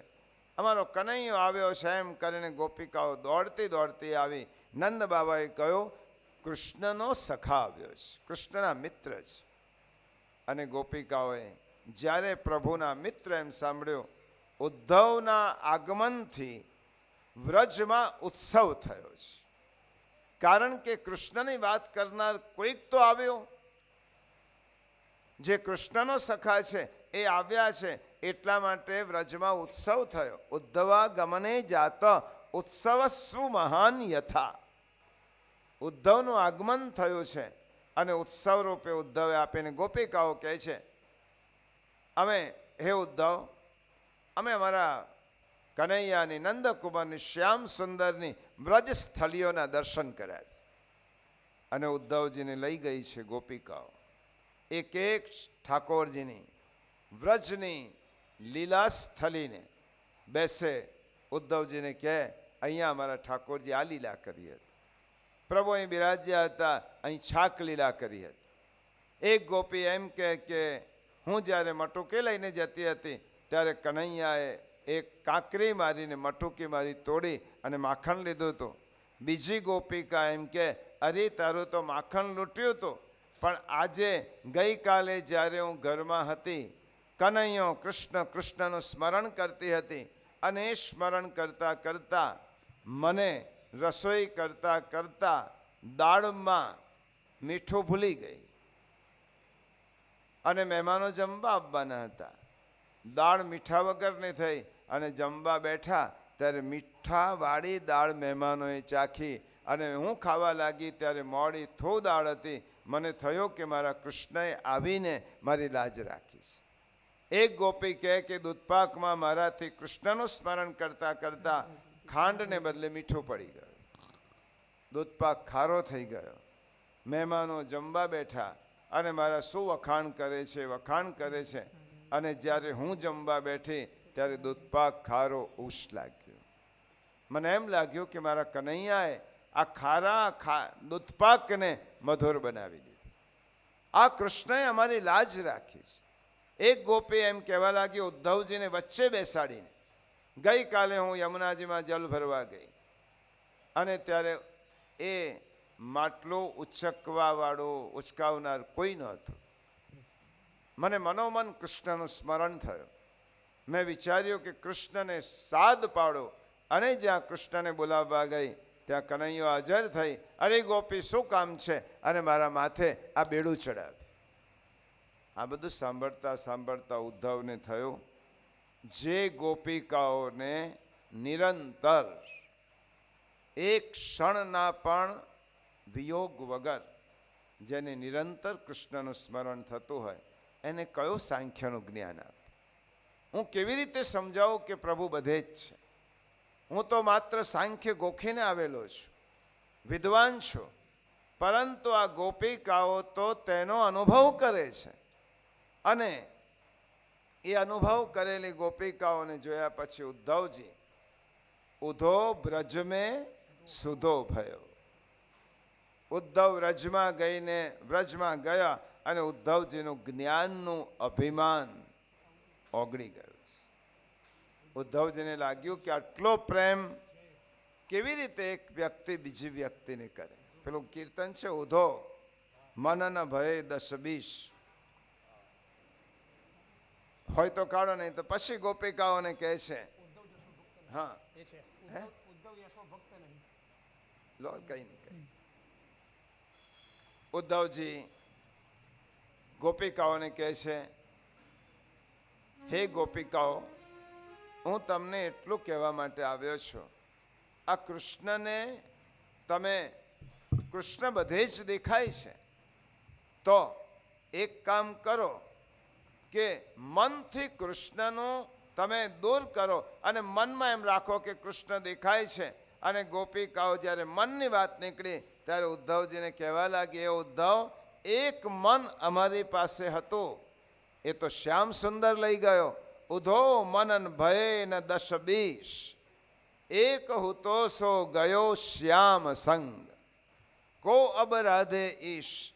અમારો કનૈયો આવ્યો છે એમ કરીને ગોપિકાઓ દોડતી દોડતી આવી. નંદ બાબાએ કહ્યું, કૃષ્ણનો સખા આવ્યો છે, કૃષ્ણના મિત્ર છે. અને ગોપિકાઓએ જ્યારે પ્રભુના મિત્ર એમ સાંભળ્યું, ઉદ્ધવના આગમનથી વ્રજમાં ઉત્સવ થયો છે. કારણ કે કૃષ્ણની વાત કરનાર કોઈક તો આવ્યો. જે કૃષ્ણનો સખા છે એ આવ્યા છે, એટલા માટે વ્રજમાં ઉત્સવ થયો. ઉદ્ધવાગમને જાત ઉત્સવ સુમહાન યથા. ઉદ્ધવનું આગમન થયું છે અને ઉત્સવ રૂપે ઉદ્ધવે આપીને ગોપિકાઓ કહે છે, અમે હે ઉદ્ધવ, અમે અમારા કનૈયાની, નંદકુમારની, શ્યામ સુંદરની વ્રજ સ્થળીઓના દર્શન કર્યા છે. અને ઉદ્ધવજીને લઈ ગઈ છે ગોપિકાઓ એક એક ઠાકોરજીની વ્રજની લીલા સ્થળીને. બેસે, ઉદ્ધવજીને કહે, અહીંયા અમારા ઠાકોરજી આ લીલા કરી હતી, પ્રભુ અહીં બિરાજ્યા હતા, અહીં છાક લીલા કરી હતી. એક ગોપી એમ કહે કે હું જ્યારે મટુકી લઈને જતી હતી ત્યારે કનૈયાએ એક કાંકરી મારીને મટુકી મારી તોડી અને માખણ લીધું હતું. બીજી ગોપિકા એમ કે અરે તારું તો માખણ લૂંટ્યું હતું, પણ આજે ગઈકાલે જ્યારે હું ઘરમાં હતી, કનૈયો કૃષ્ણ કૃષ્ણનું સ્મરણ કરતી હતી અને એ સ્મરણ કરતાં કરતાં મને રસોઈ કરતાં કરતાં દાળમાં મીઠું ભૂલી ગઈ અને મહેમાનો જમવા આવવાના હતા. દાળ મીઠા વગરની થઈ અને જમવા બેઠા ત્યારે મીઠાવાળી દાળ મહેમાનોએ ચાખી અને હું ખાવા લાગી ત્યારે મોડી થો દાળ હતી. મને થયો કે મારા કૃષ્ણએ આવીને મારી લાજ રાખી છે. એક ગોપી કહે કે દૂધપાકમાં મારાથી કૃષ્ણનું સ્મરણ કરતાં કરતાં ખાંડને બદલે મીઠું પડી ગયું, દૂધપાક ખારો થઈ ગયો. મહેમાનો જમવા બેઠા અને મારા શું વખાણ કરે છે, વખાણ કરે છે. અને જ્યારે હું જમવા બેઠી ત્યારે દૂધપાક ખારો ઉશ લાગ્યો. મને એમ લાગ્યું કે મારા કનૈયાએ આ ખારા દૂધપાકને મધુર બનાવી દીધું. આ કૃષ્ણએ અમારી લાજ રાખી છે. એક ગોપી એમ કહેવા લાગી ઉદ્ધવજીને વચ્ચે બેસાડીને, ગઈકાલે હું યમુનાજીમાં જલ ભરવા ગઈ અને ત્યારે એ માટલું ઉચકવાવાળું, ઉચકાવનાર કોઈ નહોતું. મને મનોમન કૃષ્ણનું સ્મરણ થયું. મેં વિચાર્યું કે કૃષ્ણને સાદ પાડો અને જ્યાં કૃષ્ણને બોલાવવા ગઈ ત્યાં કનૈયો હાજર થઈ. અરે ગોપી શું કામ છે? અને મારા માથે આ બેડું ચડાવ્યું. આ બધું સાંભળતા સાંભળતા ઉદ્ધવને થયું, જે ગોપિકાઓને નિરંતર એક ક્ષણના પણ વિયોગ વગર જેને નિરંતર કૃષ્ણનું સ્મરણ થતું હોય એને કયો સાંખ્યનું જ્ઞાન આપે? હું કેવી રીતે સમજાવું કે પ્રભુ બધે જ છે? હું તો માત્ર સાંખ્ય ગોખીને આવેલો છું, વિદ્વાન છું, પરંતુ આ ગોપિકાઓ તો તેનો અનુભવ કરે છે. અને એ અનુભવ કરેલી ગોપિકાઓને જોયા પછી ઉદ્ધવજી ઉધો બ્રજ મેં સુધો ભયો. ઉદ્ધવ વ્રજમાં ગઈને વ્રજમાં ગયા અને ઉદ્ધવજીનું જ્ઞાનનું અભિમાન ઓગળી ગયું. ઉદ્ધવજીને લાગ્યું કે આટલો પ્રેમ કેવી રીતે એક વ્યક્તિ બીજી વ્યક્તિને કરે? પેલું કીર્તન છે, ઉધો મન ન ભય દશ બીસ. હોય તો કાઢો, નહીં તો પછી ગોપિકાઓને કહે છે, હા લો કઈ નહીં કઈ. ઉદ્ધવજી ગોપિકાઓને કહે છે, હે ગોપિકાઓ, હું તમને એટલું કહેવા માટે આવ્યો છું, આ કૃષ્ણને તમે, કૃષ્ણ બધે જ દેખાય છે, તો એક કામ કરો કે મનથી કૃષ્ણનું તમે દૂર કરો અને મનમાં એમ રાખો કે કૃષ્ણ દેખાય છે. અને ગોપિકાઓ જ્યારે મનની વાત નીકળી ત્યારે ઉદ્ધવજીને કહેવા લાગી, એ ઉદ્ધવ, એક મન અમારી પાસે હતું, એ તો શ્યામ સુંદર લઈ ગયો. ઉધો મનન ભય ન દશ બીસ, એક હુતો સો ગયો શ્યામ સંગ, કો અબ રાધે ઈશ.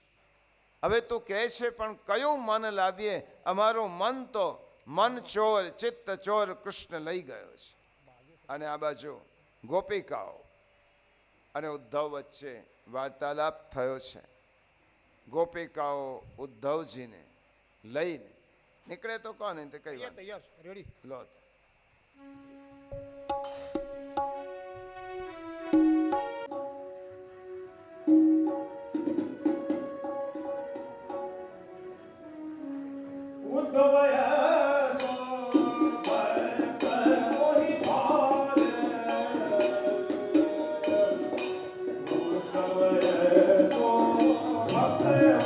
હવે તું કહે છે પણ કયું મન લાવીએ? અમારું મન તો મન ચોર, ચિત્ત ચોર કૃષ્ણ લઈ ગયો છે. અને આ બાજુ ગોપિકાઓ અને ઉદ્ધવ વચ્ચે વાર્તાલાપ થયો છે. ગોપિકાઓ ઉદ્ધવજીને લઈને નીકળે તો કોને તે કઈ વાત રેડી લો. ભક્ત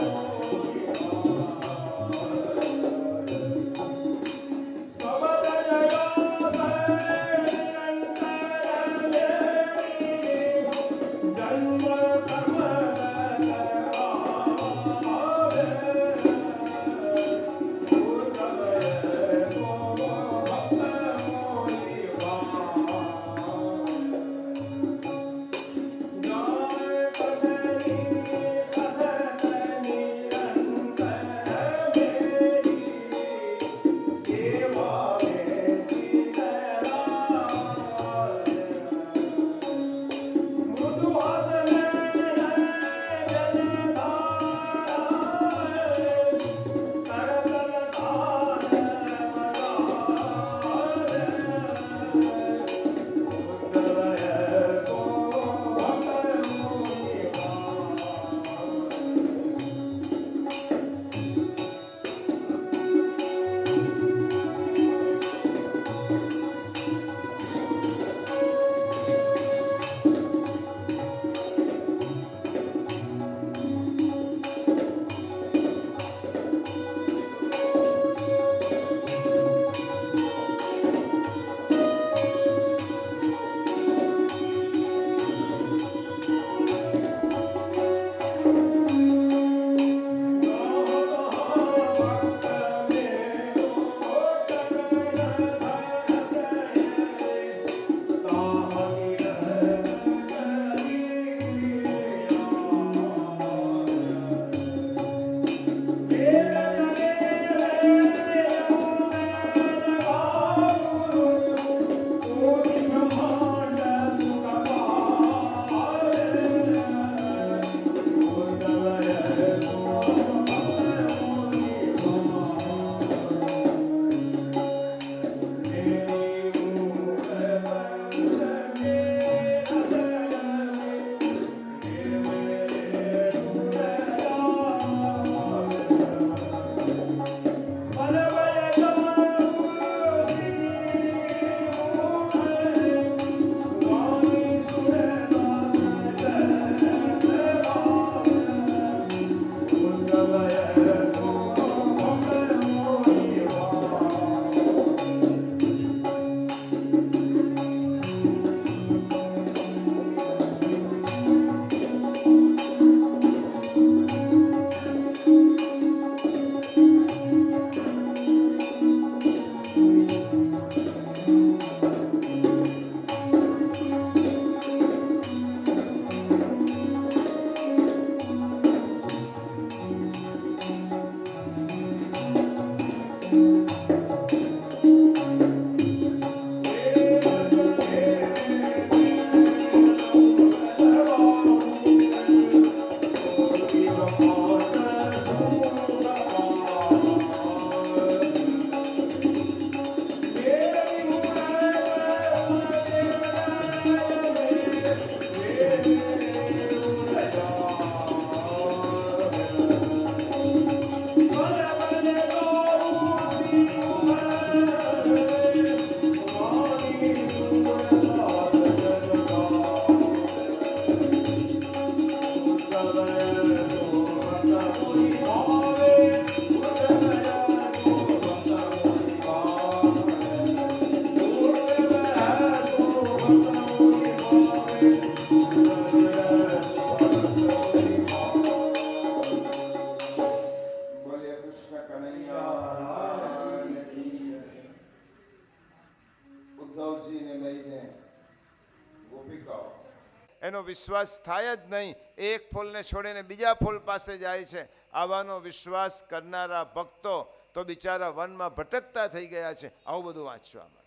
એનો વિશ્વાસ થાય જ નહીં. એક ફૂલને છોડીને બીજા ફૂલ પાસે જાય છે. આવાનો વિશ્વાસ કરનારા ભક્તો તો બિચારા વનમાં ભટકતા થઈ ગયા છે. આવું બધું વાંચવામાં.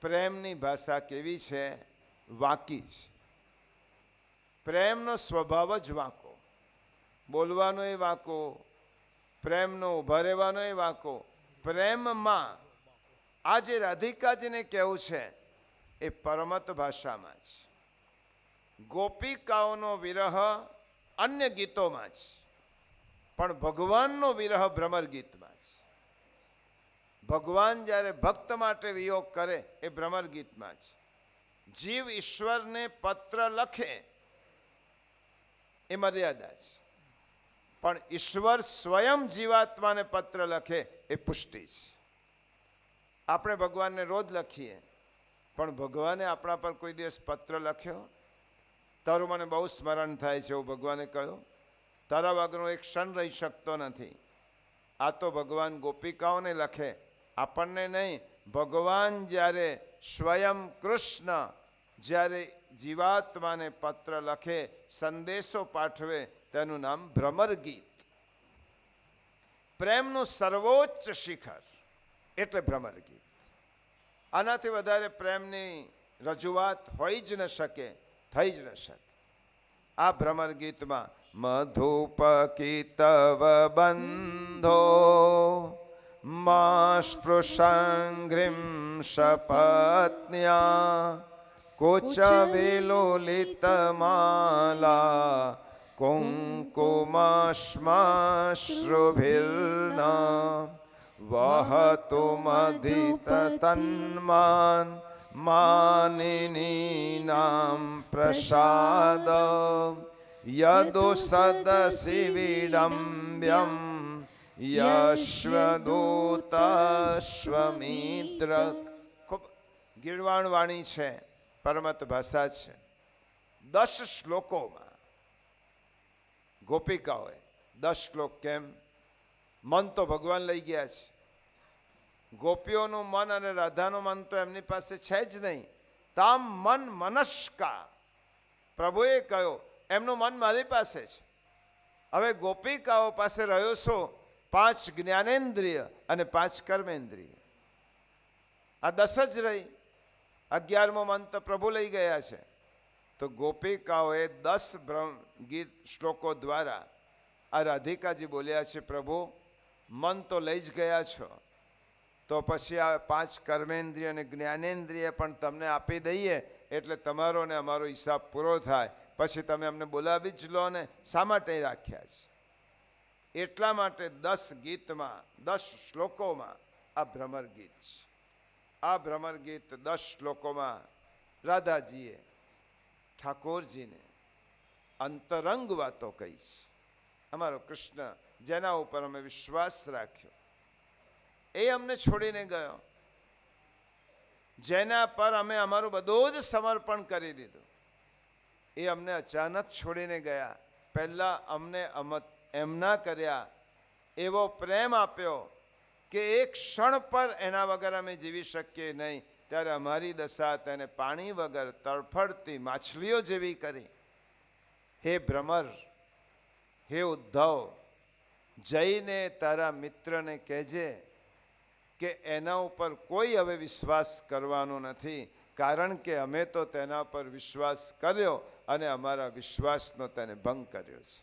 પ્રેમની ભાષા કેવી છે? વાંકી છે. પ્રેમનો સ્વભાવ જ વાંકો, બોલવાનો એ વાંકો, પ્રેમનો ઊભા રહેવાનો એ વાંકો. પ્રેમમાં આ જે રાધિકાજીને કહેવું છે એ પરમત ભાષામાં છે. ગોપિકાઓનો વિરહ અન્ય ગીતોમાં છે, પણ ભગવાનનો વિરહ ભ્રમર ગીતમાં છે. ભગવાન જ્યારે ભક્ત માટે વિયોગ કરે એ ભ્રમર ગીતમાં છે. જીવ ઈશ્વરને પત્ર લખે એ મર્યાદા છે, પણ ઈશ્વર સ્વયં જીવાત્માને પત્ર લખે એ પુષ્ટિ છે. આપણે ભગવાનને રોજ લખીએ, પણ ભગવાને આપણા પર કોઈ દિવસ પત્ર લખ્યો? તારું મને બહુ સ્મરણ થાય છે એવું ભગવાને કહ્યું. તારા વગરનો એક ક્ષણ રહી શકતો નથી. આ તો ભગવાન ગોપિકાઓને લખે, આપણને નહીં. ભગવાન જ્યારે સ્વયં કૃષ્ણ જ્યારે જીવાત્માને પત્ર લખે, સંદેશો પાઠવે, તેનું નામ ભ્રમર ગીત. પ્રેમનું સર્વોચ્ચ શિખર એટલે ભ્રમર ગીત. આનાથી વધારે પ્રેમની રજૂઆત હોઈ જ ન શકે, થઈ જ ન શકે. આ ભ્રમર ગીતમાં મધુપકિતવ બંધો મા સ્પૃશંઘ્રિમ સપત્ન્યા કુચ વિલોલિતમાલા કુંકુમશ્મશ્રુભિર્ના વહતુ મધિત તન્માન માનિનીનામ પ્રસાદ યદુ સદસી વિડંબ્યમ યશ્વદૂતશ્વમિદ્રક. ખૂબ ગીર્વાણ વાણી છે, પરમત ભાષા છે. 10 શ્લોકોમાં ગોપિકાઓએ 10 શ્લોક. કેમ? મન તો ભગવાન લઈ ગયા છે. ગોપીઓનું મન અને રાધાનું મન તો એમની પાસે છે જ નહીં. તામ મન મનસ્કા, પ્રભુએ કહ્યું એમનું મન મારી પાસે છે. હવે ગોપિકાઓ પાસે રહ્યો છો 5 જ્ઞાનેન્દ્રિય અને 5 કર્મેન્દ્રિય. આ 10 જ રહી. 11મો મન તો પ્રભુ લઈ ગયા છે. તો ગોપિકાઓએ 10 ગીત શ્લોકો દ્વારા આ રાધિકાજી બોલ્યા છે, પ્રભુ મન તો લઈ જ ગયા છો, તો પછી આ 5 કર્મેન્દ્રિય અને જ્ઞાનેન્દ્રિય પણ તમને આપી દઈએ એટલે તમારો ને અમારો હિસાબ પૂરો થાય. પછી તમે અમને બોલાવી જ લો ને. શા માટે રાખ્યા છે? એટલા માટે 10 ગીતમાં 10 શ્લોકોમાં આ ભ્રમર ગીત છે. આ ભ્રમર ગીત 10 શ્લોકોમાં રાધાજીએ ઠાકોરજીને અંતરંગ વાતો કહી છે. અમારો કૃષ્ણ જેના ઉપર અમે વિશ્વાસ રાખ્યો એ અમને છોડીને ગયો, જેના પર અમે અમારું બધું જ સમર્પણ કરી દીધું, એ અમને અચાનક છોડીને ગયા. પહેલાં અમને એમના કર્યા એવો પ્રેમ આપ્યો કે એક ક્ષણ પર એના વગર અમે જીવી શકીએ નહીં. ત્યારે અમારી દશા તેને પાણી વગર તડફડતી માછલીઓ જેવી કરી. હે ભ્રમર, હે ઉદ્ધવ, જઈને તારા મિત્રને કહેજે કે એના ઉપર કોઈ હવે વિશ્વાસ કરવાનો નથી, કારણ કે અમે તો તેના પર વિશ્વાસ કર્યો અને અમારા વિશ્વાસનો તેને ભંગ કર્યો છે.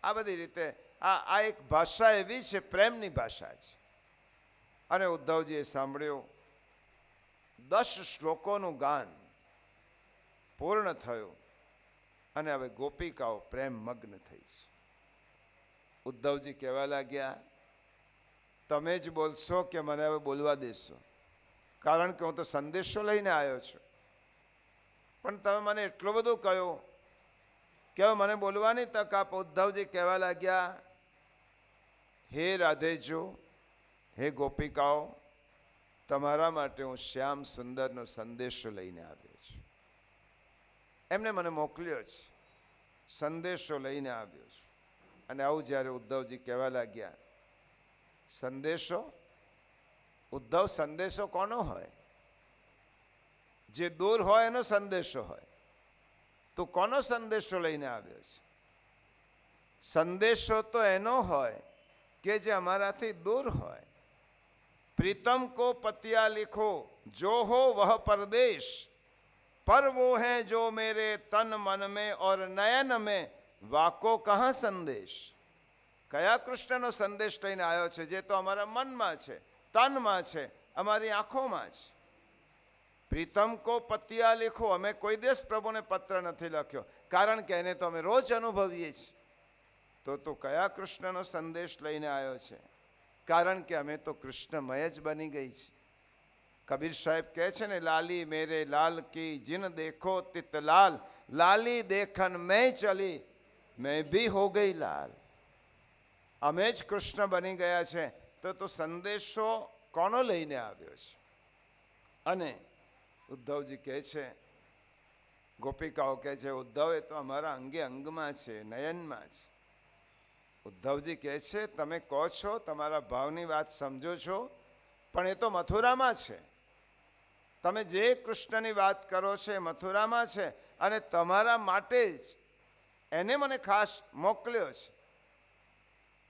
આ બધી રીતે આ એક ભાષા એવી છે, પ્રેમની ભાષા છે. અને ઉદ્ધવજીએ સાંભળ્યું. 10 શ્લોકોનું ગાન પૂર્ણ થયું અને હવે ગોપિકાઓ પ્રેમ મગ્ન થઈ છે. ઉદ્ધવજી કહેવા લાગ્યા, તમે જ બોલશો કે મને હવે બોલવા દેશો? કારણ કે હું તો સંદેશો લઈને આવ્યો છું, પણ તમે મને એટલું બધું કહ્યું કે હવે મને બોલવાની તક આપો. ઉદ્ધવજી કહેવા લાગ્યા, હે રાધેજો, હે ગોપિકાઓ, તમારા માટે હું શ્યામ સુંદરનો સંદેશો લઈને આવ્યો છું. એમને મને મોકલ્યો છે, સંદેશો લઈને આવ્યો છું. અને આવું જ્યારે ઉદ્ધવજી કહેવા લાગ્યા, સંદેશો? ઉદ્ધવ, સંદેશો કોનો હોય? જે દૂર હોય એનો સંદેશો હોય. તું કોનો સંદેશો લઈને આવ્યો છે? સંદેશો તો એનો હોય કે જે અમારાથી દૂર હોય. प्रीतम को पतिया लिखो जो हो वह परदेश, पर वो है जो मेरे तन मन में और नयन में, वाको कहाँ संदेश. કયા કૃષ્ણનો સંદેશ લઈને આવ્યો છે? જે તો અમારા મનમાં છે, તનમાં છે, અમારી આંખોમાં છે. પ્રીતમ કો પતિયા લીખો, અમે કોઈ દિવસ પ્રભુને પત્ર નથી લખ્યો, કારણ કે એને તો અમે રોજ અનુભવીએ છીએ. તો તું કયા કૃષ્ણનો સંદેશ લઈને આવ્યો છે? કારણ કે અમે તો કૃષ્ણમય જ બની ગઈ છે. કબીર સાહેબ કહે છે ને, લાલી મેરે લાલ કી જીન દેખો તિત લાલ, લાલી દેખન મેં ચલી મેં ભી હો ગઈ લાલ. અમે જ કૃષ્ણ બની ગયા છે. તો તું સંદેશો કોનો લઈને આવ્યો છે? અને ઉદ્ધવજી કહે છે, ગોપિકાઓ કહે છે, ઉદ્ધવ એ તો અમારા અંગે અંગમાં છે, નયનમાં છે. ઉદ્ધવજી કહે છે, તમે કહો છો, તમારા ભાવની વાત સમજો છો, પણ એ તો મથુરામાં છે. તમે જે કૃષ્ણની વાત કરો છો એ મથુરામાં છે, અને તમારા માટે જ એને મને ખાસ મોકલ્યો છે.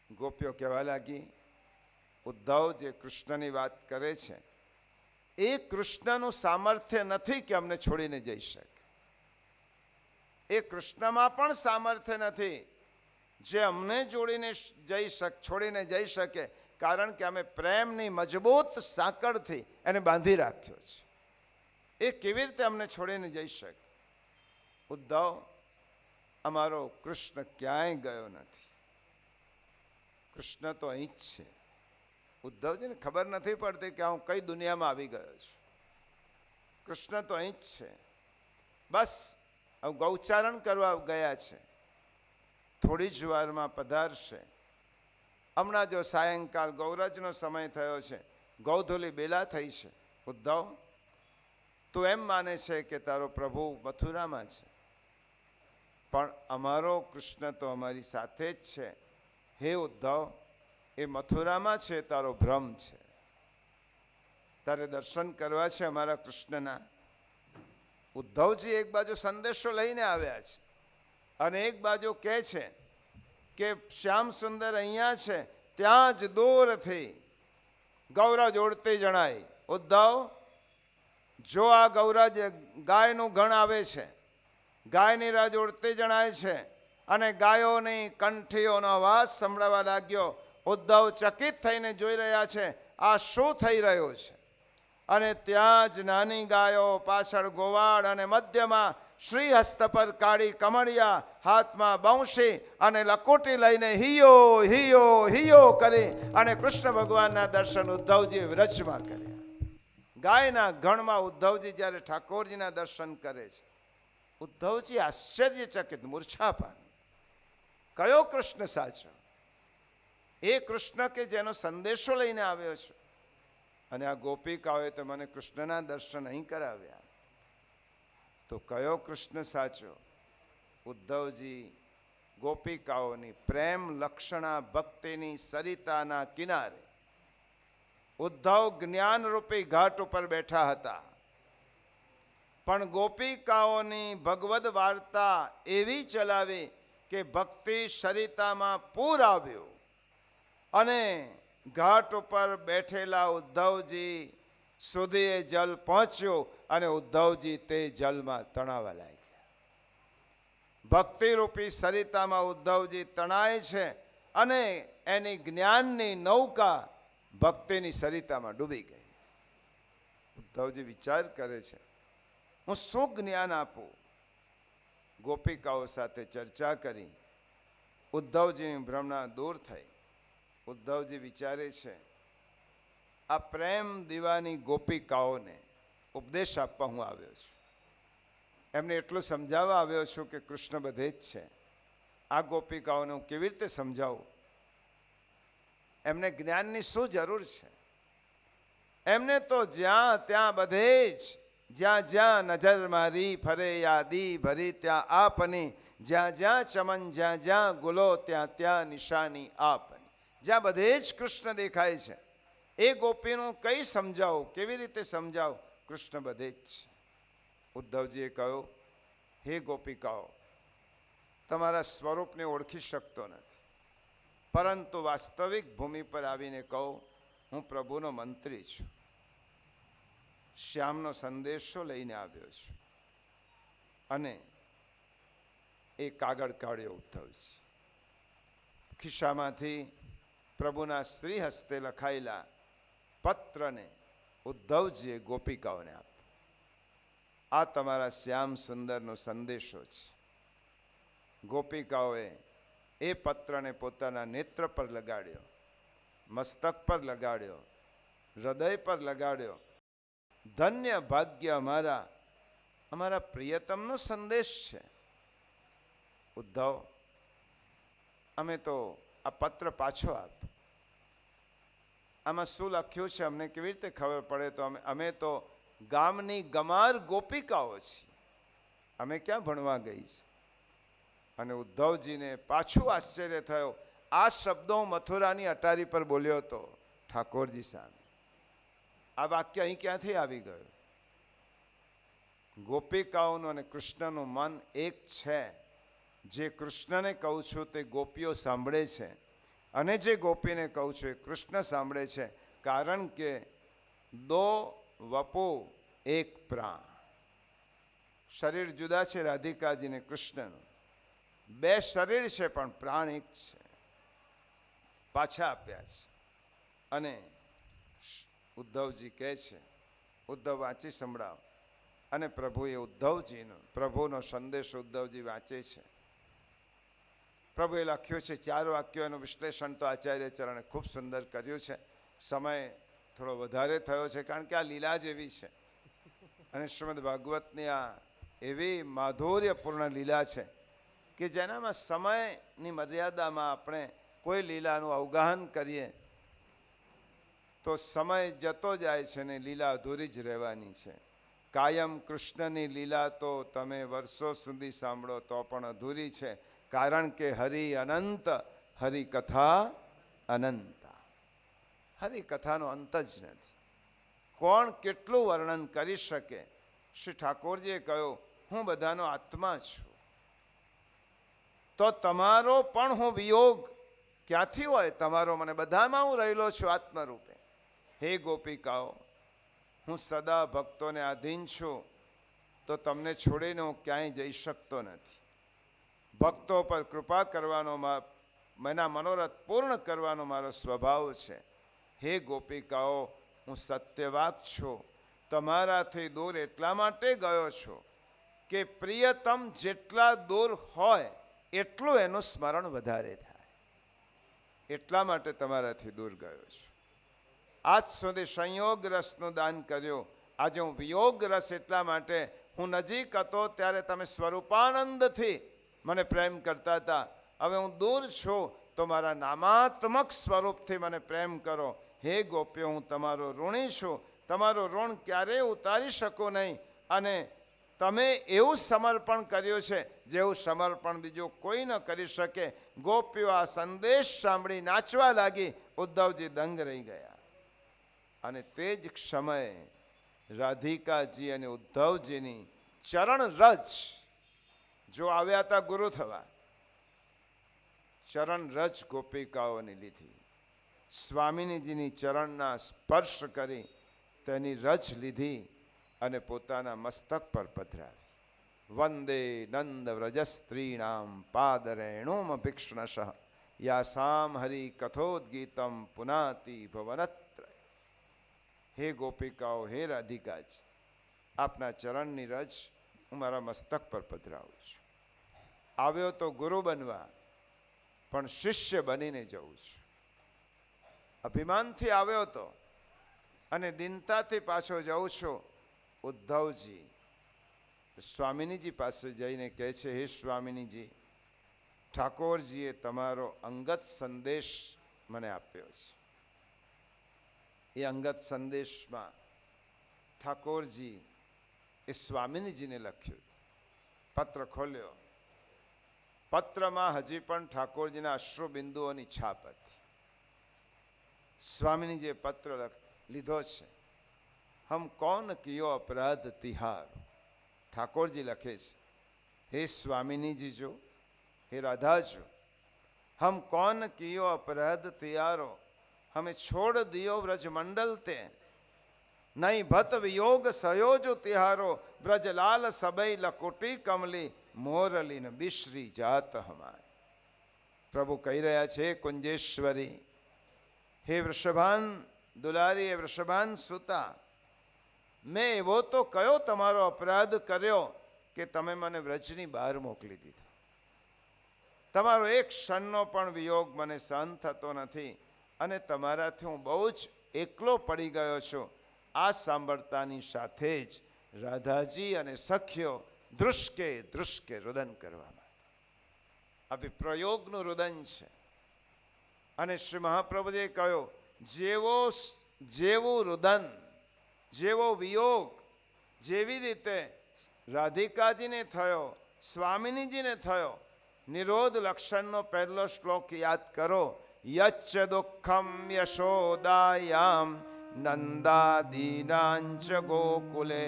ગોપીઓ કહેવા લાગી, ઉદ્ધવ જે કૃષ્ણની વાત કરે છે એ કૃષ્ણનું સામર્થ્ય નથી કે અમને છોડીને જઈ શકે. એ કૃષ્ણમાં પણ સામર્થ્ય નથી જે અમને છોડીને જઈ શકે, કારણ કે અમે પ્રેમની મજબૂત સાંકળથી એને બાંધી રાખ્યો છે. એ કેવી રીતે અમને છોડીને જઈ શકે? ઉદ્ધવ, અમારો કૃષ્ણ ક્યાંય ગયો નથી. કૃષ્ણ તો અહીં જ છે. ઉદ્ધવજીને ખબર નથી પડતી કે હું કઈ દુનિયામાં આવી ગયો છું. કૃષ્ણ તો અહીં જ છે. બસ ગૌચારણ કરવા ગયા છે, થોડી જ વારમાં પધારશે. હમણાં જો સાયંકાલ ગૌરજનો સમય થયો છે, ગૌધુલી બેલા થઈ છે. ઉદ્ધવ, તું એમ માને છે કે તારો પ્રભુ મથુરામાં છે, પણ અમારો કૃષ્ણ તો અમારી સાથે જ છે. હે ઉદ્ધવ, એ મથુરામાં છે, તારો ભ્રમ છે. તારે દર્શન કરવા છે અમારા કૃષ્ણના. ઉદ્ધવજી એક બાજુ સંદેશો લઈને આવ્યા છે અને એક બાજુ કહે છે કે શ્યામ સુંદર અહીંયા છે. ત્યાં જ દૂરથી ગૌરજ ઉડતી જણાય. ઉદ્ધવ, જો આ ગૌરજ ગાયનું ગણ આવે છે, ગાયની રજ ઉડતી જણાય છે અને ગાયોની કંઠીઓનો અવાજ સંભળાવા લાગ્યો. ઉદ્ધવ ચકિત થઈને જોઈ રહ્યા છે આ શું થઈ રહ્યું છે. અને ત્યાં જ નાની ગાયો, પાછળ ગોવાળ અને મધ્યમાં શ્રીહસ્ત પર કાળી કમળિયા, હાથમાં બંશી અને લકોટી લઈને હિયો હિયો હિયો કરી અને કૃષ્ણ ભગવાનના દર્શન ઉદ્ધવજીએ વ્રજમાં કર્યા. ગાયના ગણમાં ઉદ્ધવજી જ્યારે ઠાકોરજીના દર્શન કરે છે, ઉદ્ધવજી આશ્ચર્યચકિત, મૂર્છા પામે. કયો કૃષ્ણ સાચો? એ કૃષ્ણ કે જેનો સંદેશો લઈને આવ્યો છે. અને આ ગોપિકાઓએ તો મને કૃષ્ણના દર્શન અહીં કરાવ્યા. તો કયો કૃષ્ણ સાચો? ઉદ્ધવજી ગોપિકાઓની પ્રેમ લક્ષણા ભક્તિની સરિતાના કિનારે ઉદ્ધવ જ્ઞાનરૂપી ઘાટ ઉપર બેઠા હતા, પણ ગોપિકાઓની ભગવદ વાર્તા એવી ચલાવી કે ભક્તિ સરિતામાં પૂર આવ્યું અને ઘાટ ઉપર બેઠેલા ઉદ્ધવજી સુધી એ જલ પહોંચ્યું અને ઉદ્ધવજી તે જલમાં તણાવા લાગ્યા. ભક્તિરૂપી સરિતામાં ઉદ્ધવજી તણાય છે અને એની જ્ઞાનની નૌકા ભક્તિની સરિતામાં ડૂબી ગઈ. ઉદ્ધવજી વિચાર કરે છે, હું શું જ્ઞાન આપું? ગોપિકાઓ સાથે ચર્ચા કરી ઉદ્ધવજીની ભ્રમણા દૂર થઈ. ઉદ્ધવજી વિચારે છે, આ પ્રેમ દીવાની ગોપિકાઓને ઉપદેશ આપવા હું આવ્યો છું. એમને એટલું સમજાવવા આવ્યો છું કે કૃષ્ણ બધે જ છે. આ ગોપિકાઓને હું કેવી રીતે સમજાવું? એમને જ્ઞાનની શું જરૂર છે? એમને તો જ્યાં ત્યાં બધે જ, જ્યાં જ્યાં નજર મારી ફરે યાદી ભરી ત્યાં આપની, જ્યાં જ્યાં ચમન જ્યાં જ્યાં ગુલો ત્યાં ત્યાં નિશાની આપની. જ્યાં બધે જ કૃષ્ણ દેખાય છે. એ ગોપીનું કઈ સમજાવું, કેવી રીતે સમજાવું? કૃષ્ણ બધે જ છે. ઉદ્ધવજીએ કહ્યું, હે ગોપિકાઓ, તમારા સ્વરૂપને ઓળખી શકતો નથી, પરંતુ વાસ્તવિક ભૂમિ પર આવીને કહું, હું પ્રભુનો મંત્રી છું, શ્યામનો સંદેશો લઈને આવ્યો છું. અને એ કાગળ કાઢ્યો ઉદ્ધવજી. ખિસ્સામાંથી પ્રભુના શ્રી હસ્તે લખાયેલા પત્રને ઉદ્ધવજીએ ગોપિકાઓને આપ્યો. આ તમારા શ્યામ સુંદરનો સંદેશો છે. ગોપિકાઓએ એ પત્રને પોતાના નેત્ર પર લગાડ્યો, મસ્તક પર લગાડ્યો, હૃદય પર લગાડ્યો. ધન્ય ભાગ્ય અમારા પ્રિયતમનો સંદેશ છે. ઉદ્ધવ, અમે તો આ પત્ર પાછો આપ. આમાં શું લખ્યું છે અમને કેવી રીતે ખબર પડે? તો અમે તો ગામની ગમાર ગોપિકાઓ છીએ, અમે ક્યાં ભણવા ગઈ છે? અને ઉદ્ધવજીને પાછું આશ્ચર્ય થયો. આ શબ્દો મથુરાની અટારી પર બોલ્યો હતો ઠાકોરજી સામે. આ વાક્ય અહીં ક્યાંથી આવી ગયું? ગોપિકાઓનું અને કૃષ્ણનું મન એક છે. જે કૃષ્ણને કહું છું તે ગોપીઓ સાંભળે છે, અને જે ગોપીને કહું છું એ કૃષ્ણ સાંભળે છે. કારણ કે દો વપો એક પ્રાણ. શરીર જુદા છે રાધિકાજી ને કૃષ્ણનું, બે શરીર છે પણ પ્રાણ એક છે. પાછા આપ્યા છે. અને ઉદ્ધવજી કહે છે, ઉદ્ધવ વાંચી સંભળાવો. અને પ્રભુએ પ્રભુનો સંદેશો ઉદ્ધવજી વાંચે છે. પ્રભુએ લખ્યું છે 4 વાક્યો. એનું વિશ્લેષણ તો આચાર્ય ચરણે ખૂબ સુંદર કર્યું છે. સમય થોડો વધારે થયો છે કારણ કે આ લીલા જેવી છે, અને શ્રીમદ ભાગવતની આ એવી માધુર્યપૂર્ણ લીલા છે કે જેનામાં સમયની મર્યાદામાં આપણે કોઈ લીલાનું અવગાહન કરીએ તો સમય જતો જાય છે ને લીલા અધૂરી જ રહેવાની છે. કાયમ કૃષ્ણની લીલા તો તમે વર્ષો સુધી સાંભળો તો પણ અધૂરી છે. કારણ કે હરિ અનંત, હરિકથા અનંતા. હરિકથાનો અંત જ નથી. કોણ કેટલું વર્ણન કરી શકે? શ્રી ઠાકોરજીએ કહ્યું, હું બધાનો આત્મા છું. તો તમારો પણ હું વિયોગ ક્યાંથી હોય? તમારો મને બધામાં હું રહેલો છું આત્મરૂપે. હે ગોપિકાઓ, હું સદા ભક્તોને આધીન છું, તો તમને છોડીને હું ક્યાંય જઈ શકતો નથી. ભક્તો પર કૃપા કરવાનો, એના મનોરથ પૂર્ણ કરવાનો મારો સ્વભાવ છે. હે ગોપિકાઓ, હું સત્યવાક છું. તમારાથી દૂર એટલા માટે ગયો છું કે પ્રિયતમ જેટલા દૂર હોય એટલું એનું સ્મરણ વધારે થાય. એટલા માટે તમારાથી દૂર ગયો છું. આજ સુધી સંયોગ રસનું દાન કર્યું, આજે હું વિયોગ રસ. એટલા માટે હું નજીક હતો ત્યારે તમે સ્વરૂપાનંદથી મને પ્રેમ કરતા હતા. હવે હું દૂર છું તો મારા નામાત્મક સ્વરૂપથી મને પ્રેમ કરો. હે ગોપીઓ, હું તમારો ઋણી છું. તમારો ઋણ ક્યારેય ઉતારી શકું નહીં. અને તમે એવું સમર્પણ કર્યું છે જેવું સમર્પણ બીજું કોઈ ન કરી શકે. ગોપીઓ આ સંદેશ સાંભળી નાચવા લાગી. ઉદ્ધવજી દંગ રહી ગયા. અને તે જ સમયે રાધિકાજી અને ઉદ્ધવજીની ચરણ રજ જો આવ્યા હતા ગુરુ થવા, ચરણ રજ ગોપિકાઓની લીધી. સ્વામિનીજીની ચરણના સ્પર્શ કરી તેની રજ લીધી અને પોતાના મસ્તક પર પધરાવી. વંદે નંદ વ્રજસ્ત્રીણામ પાદરેણુમ ભિક્ષણશ યાસામ હરિ કથોદ્ગીતમ પુનાતિ ભવનત્ર. હે ગોપિકાઓ, હે રાધિકાજી, આપના ચરણની રજ હું મારા મસ્તક પર પધરાવું છું. આવ્યો તો ગુરુ બનવા, પણ શિષ્ય બનીને જવું છું. અભિમાનથી આવ્યો તો અને દિનતાથી પાછો જઉં છું. ઉદ્ધવજી સ્વામિનીજી પાસે જઈને કહે છે, હે સ્વામિનીજી, ઠાકોરજીએ તમારો અંગત સંદેશ મને આપ્યો છે. એ અંગત સંદેશમાં ઠાકોરજી એ સ્વામિનીજીને લખ્યું. પત્ર ખોલ્યો. પત્રમાં હજી પણ ઠાકોરજીના અશ્રુબિંદુઓની છાપ હતી. સ્વામિનીજીએ પત્ર લીધો છે. હમ કૌન કિયો અપરાધ તિહાર. ઠાકોરજી લખે છે, हे स्वामिनी जी जो, हे राधा जो, हम कौन कियो अपराध तियारो, हमें छोड़ दियो व्रजमंडल ते, नहीं भत वियोग सयोजो तिहारो, ब्रजलाल सबई लकोटी कमली, मोरली न बिश्री जात हमार. प्रभु कही रहा है, कुंजेश्वरी, हे वृषभान दुलारी, हे वृषभान सुता, मैं एवो तो कयो तमारो अपराध कर्यो કે તમે મને વ્રજની બહાર મોકલી દીધો. તમારો એક ક્ષણનો પણ વિયોગ મને સહન થતો નથી અને તમારાથી હું બહુ જ એકલો પડી ગયો છું. આ સાંભળતાની સાથે જ રાધાજી અને સખ્યો ધ્રુષ્કે ધ્રુષ્કે રુદન કરવામાં. આ વિપ્રયોગનું રુદન છે. અને શ્રી મહાપ્રભુજીએ કહ્યું, જેવું રુદન, જેવો વિયોગ, જેવી રીતે રાધિકાજીને થયો, સ્વામિનીજીને થયો. નિરોધ લક્ષણનો પહેલો શ્લોક યાદ કરો. યચ્ચ દુઃખમ યશોદાયામ નંદાદીનાંચ ગોકુલે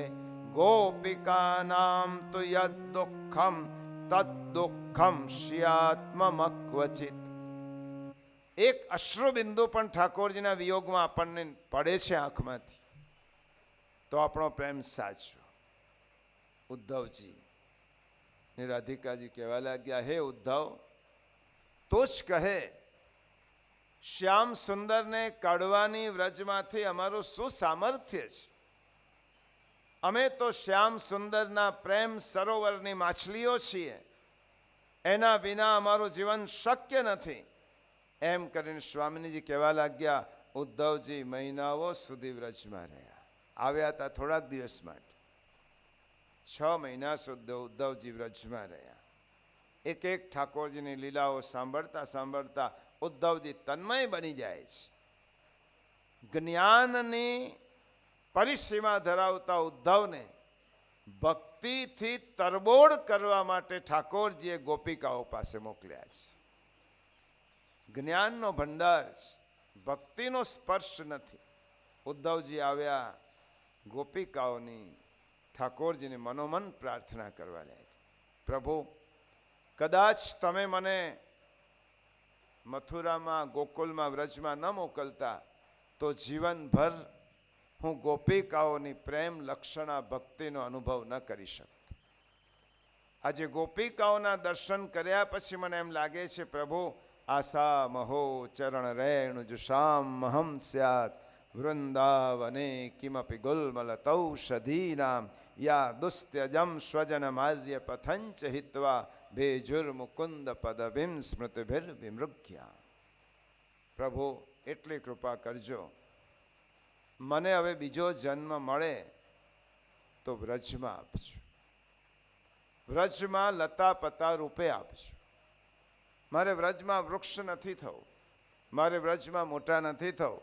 ગોપિકાનામ તુ યદ દુઃખમ તદ દુઃખમ શ્યાત્મમક્વચિત. એક અશ્રુબિંદુ પણ ઠાકોરજીના વિયોગમાં આપણને પડે છે આંખમાંથી તો આપણો પ્રેમ સાચો. ઉદ્ધવજી ને રાધિકાજી કહેવા લાગ્યા, હે ઉદ્ધવ, તો જ કહે શ્યામ સુંદરને કાઢવાની વ્રજમાંથી અમારું શું સામર્થ્ય છે? અમે તો શ્યામ સુંદરના પ્રેમ સરોવરની માછલીઓ છીએ, એના વિના અમારું જીવન શક્ય નથી. એમ કરીને સ્વામિનીજી કહેવા લાગ્યા, ઉદ્ધવજી મહિનાઓ સુધી વ્રજમાં રહ્યા. આવ્યા હતા થોડાક દિવસ માટે, 6 મહિના સુધી ઉદ્ધવજી વ્રજમાં રહ્યા. એક એક ઠાકોરજીની લીલાઓ સાંભળતા સાંભળતા ઉદ્ધવજી તન્મય બની જાય છે. જ્ઞાનની પરિસીમા ધરાવતા ઉદ્ધવને ભક્તિથી તરબોળ કરવા માટે ઠાકોરજીએ ગોપિકાઓ પાસે મોકલ્યા છે. જ્ઞાનનો ભંડાર છે, ભક્તિનો સ્પર્શ નથી. ઉદ્ધવજી આવ્યા, ગોપિકાઓની ઠાકોરજીને મનોમન પ્રાર્થના કરવા લાગ્યા, પ્રભુ કદાચ તમે મને મથુરામાં, ગોકુલમાં, વ્રજમાં ન મોકલતા તો જીવનભર હું ગોપિકાઓની પ્રેમ લક્ષણા ભક્તિનો અનુભવ ન કરી શકતો. આજે ગોપિકાઓના દર્શન કર્યા પછી મને એમ લાગે છે, પ્રભુ આશા મહો ચરણ રેણુ જુષામ મહમ સ્યાત વૃંદાવને કિમપી ગુલ્મલતૌષધીનામ યા દુસ્ત્યજમ સ્વજન માર્ય પથંચ હિત્વા ભેજુર્મુકુંદ પદભિમ સ્મૃતિભિર વિમૃગ્યા. પ્રભુ એટલી કૃપા કરજો, મને હવે બીજો જન્મ મળે તો વ્રજમાં આપજો, વ્રજમાં લતા પતા રૂપે આપજો. મારે વ્રજમાં વૃક્ષ નથી થવું, મારે વ્રજમાં મોટા નથી થવું,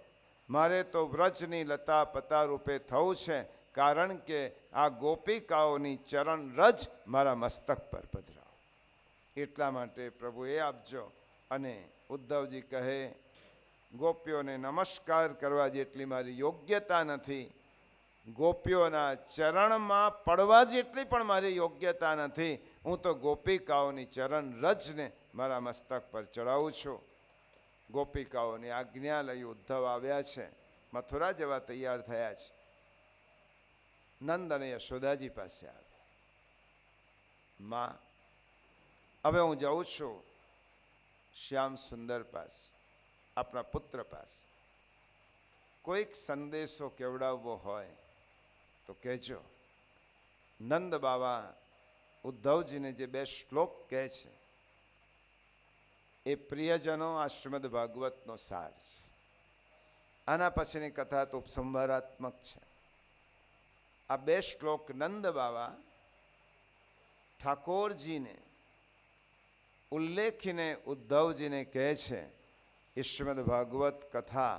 મારે તો વ્રજની લતા પતા રૂપે થવું છે. કારણ કે આ ગોપિકાઓની ચરણ રજ મારા મસ્તક પર પધરાવો. એટલા માટે પ્રભુ એ આપજો. અને ઉદ્ધવજી કહે, ગોપીઓને નમસ્કાર કરવા જેટલી મારી યોગ્યતા નથી, ગોપીઓના ચરણમાં પડવા જેટલી પણ મારી યોગ્યતા નથી. હું તો ગોપિકાઓની ચરણ રજને મારા મસ્તક પર ચડાવું છું. ગોપિકાઓની આજ્ઞા લઈ ઉદ્ધવ આવ્યા છે, મથુરા જવા તૈયાર થયા છે. નંદ અને યશોદાજી પાસે આવ્યા, માં હવે હું જાઉં છું શ્યામ સુંદર પાસે, આપણા પુત્ર પાસે. કોઈક સંદેશો કેવડાવવો હોય તો કહેજો. નંદ બાવા ઉદ્ધવજીને જે 2 શ્લોક કહે છે એ પ્રિયજનો આ શ્રીમદ ભાગવતનો સાર છે. આના પછીની કથા તો ઉપસંહારાત્મક છે. આ 2 શ્લોક નંદ બાવા ઠાકોરજીને ઉલ્લેખીને ઉદ્ધવજીને કહે છે. એ શ્રીમદ ભાગવત કથા,